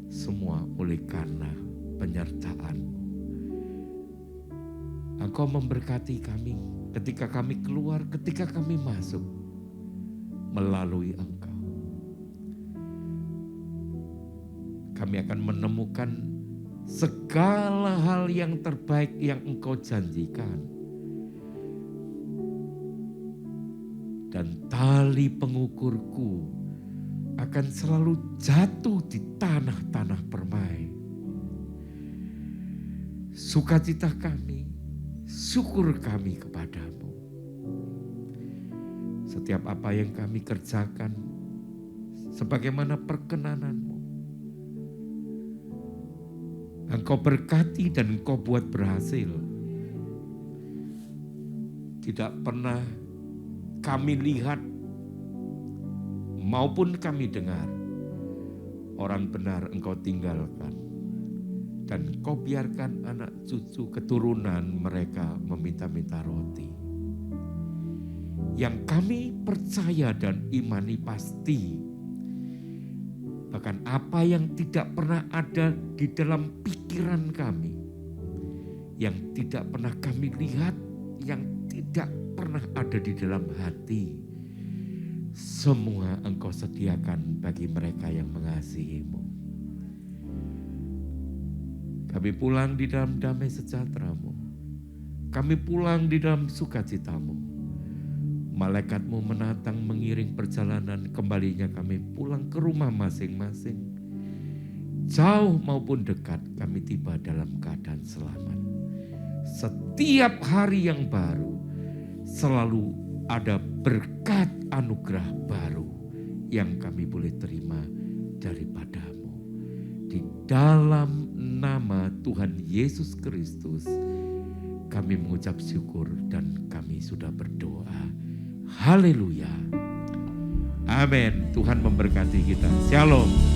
semua oleh karena penyertaan-Mu. Engkau memberkati kami ketika kami keluar, ketika kami masuk melalui Engkau. kami akan menemukan segala hal yang terbaik yang Engkau janjikan. Dan tali pengukurku akan selalu jatuh di tanah-tanah permai. Sukacita kami, syukur kami kepadamu. Setiap apa yang kami kerjakan, sebagaimana perkenananmu, Engkau berkati dan Engkau buat berhasil. Tidak pernah kami lihat maupun kami dengar orang benar Engkau tinggalkan. Dan Kau biarkan anak cucu keturunan mereka meminta-minta roti. Yang kami percaya dan imani pasti, bahkan apa yang tidak pernah ada di dalam pikiran kami, yang tidak pernah kami lihat, yang tidak pernah ada di dalam hati, semua Engkau sediakan bagi mereka yang mengasihi-Mu. Kami pulang di dalam damai sejahtera-Mu. Kami pulang di dalam sukacita-Mu. Malaikat-Mu menatang mengiring perjalanan kembalinya kami pulang ke rumah masing-masing. Jauh maupun dekat kami tiba dalam keadaan selamat. Setiap hari yang baru selalu ada berkat anugerah baru yang kami boleh terima daripada-Mu. Di dalam nama Tuhan Yesus Kristus kami mengucap syukur dan kami sudah berdoa. Haleluya. Amin. Tuhan memberkati kita. Shalom.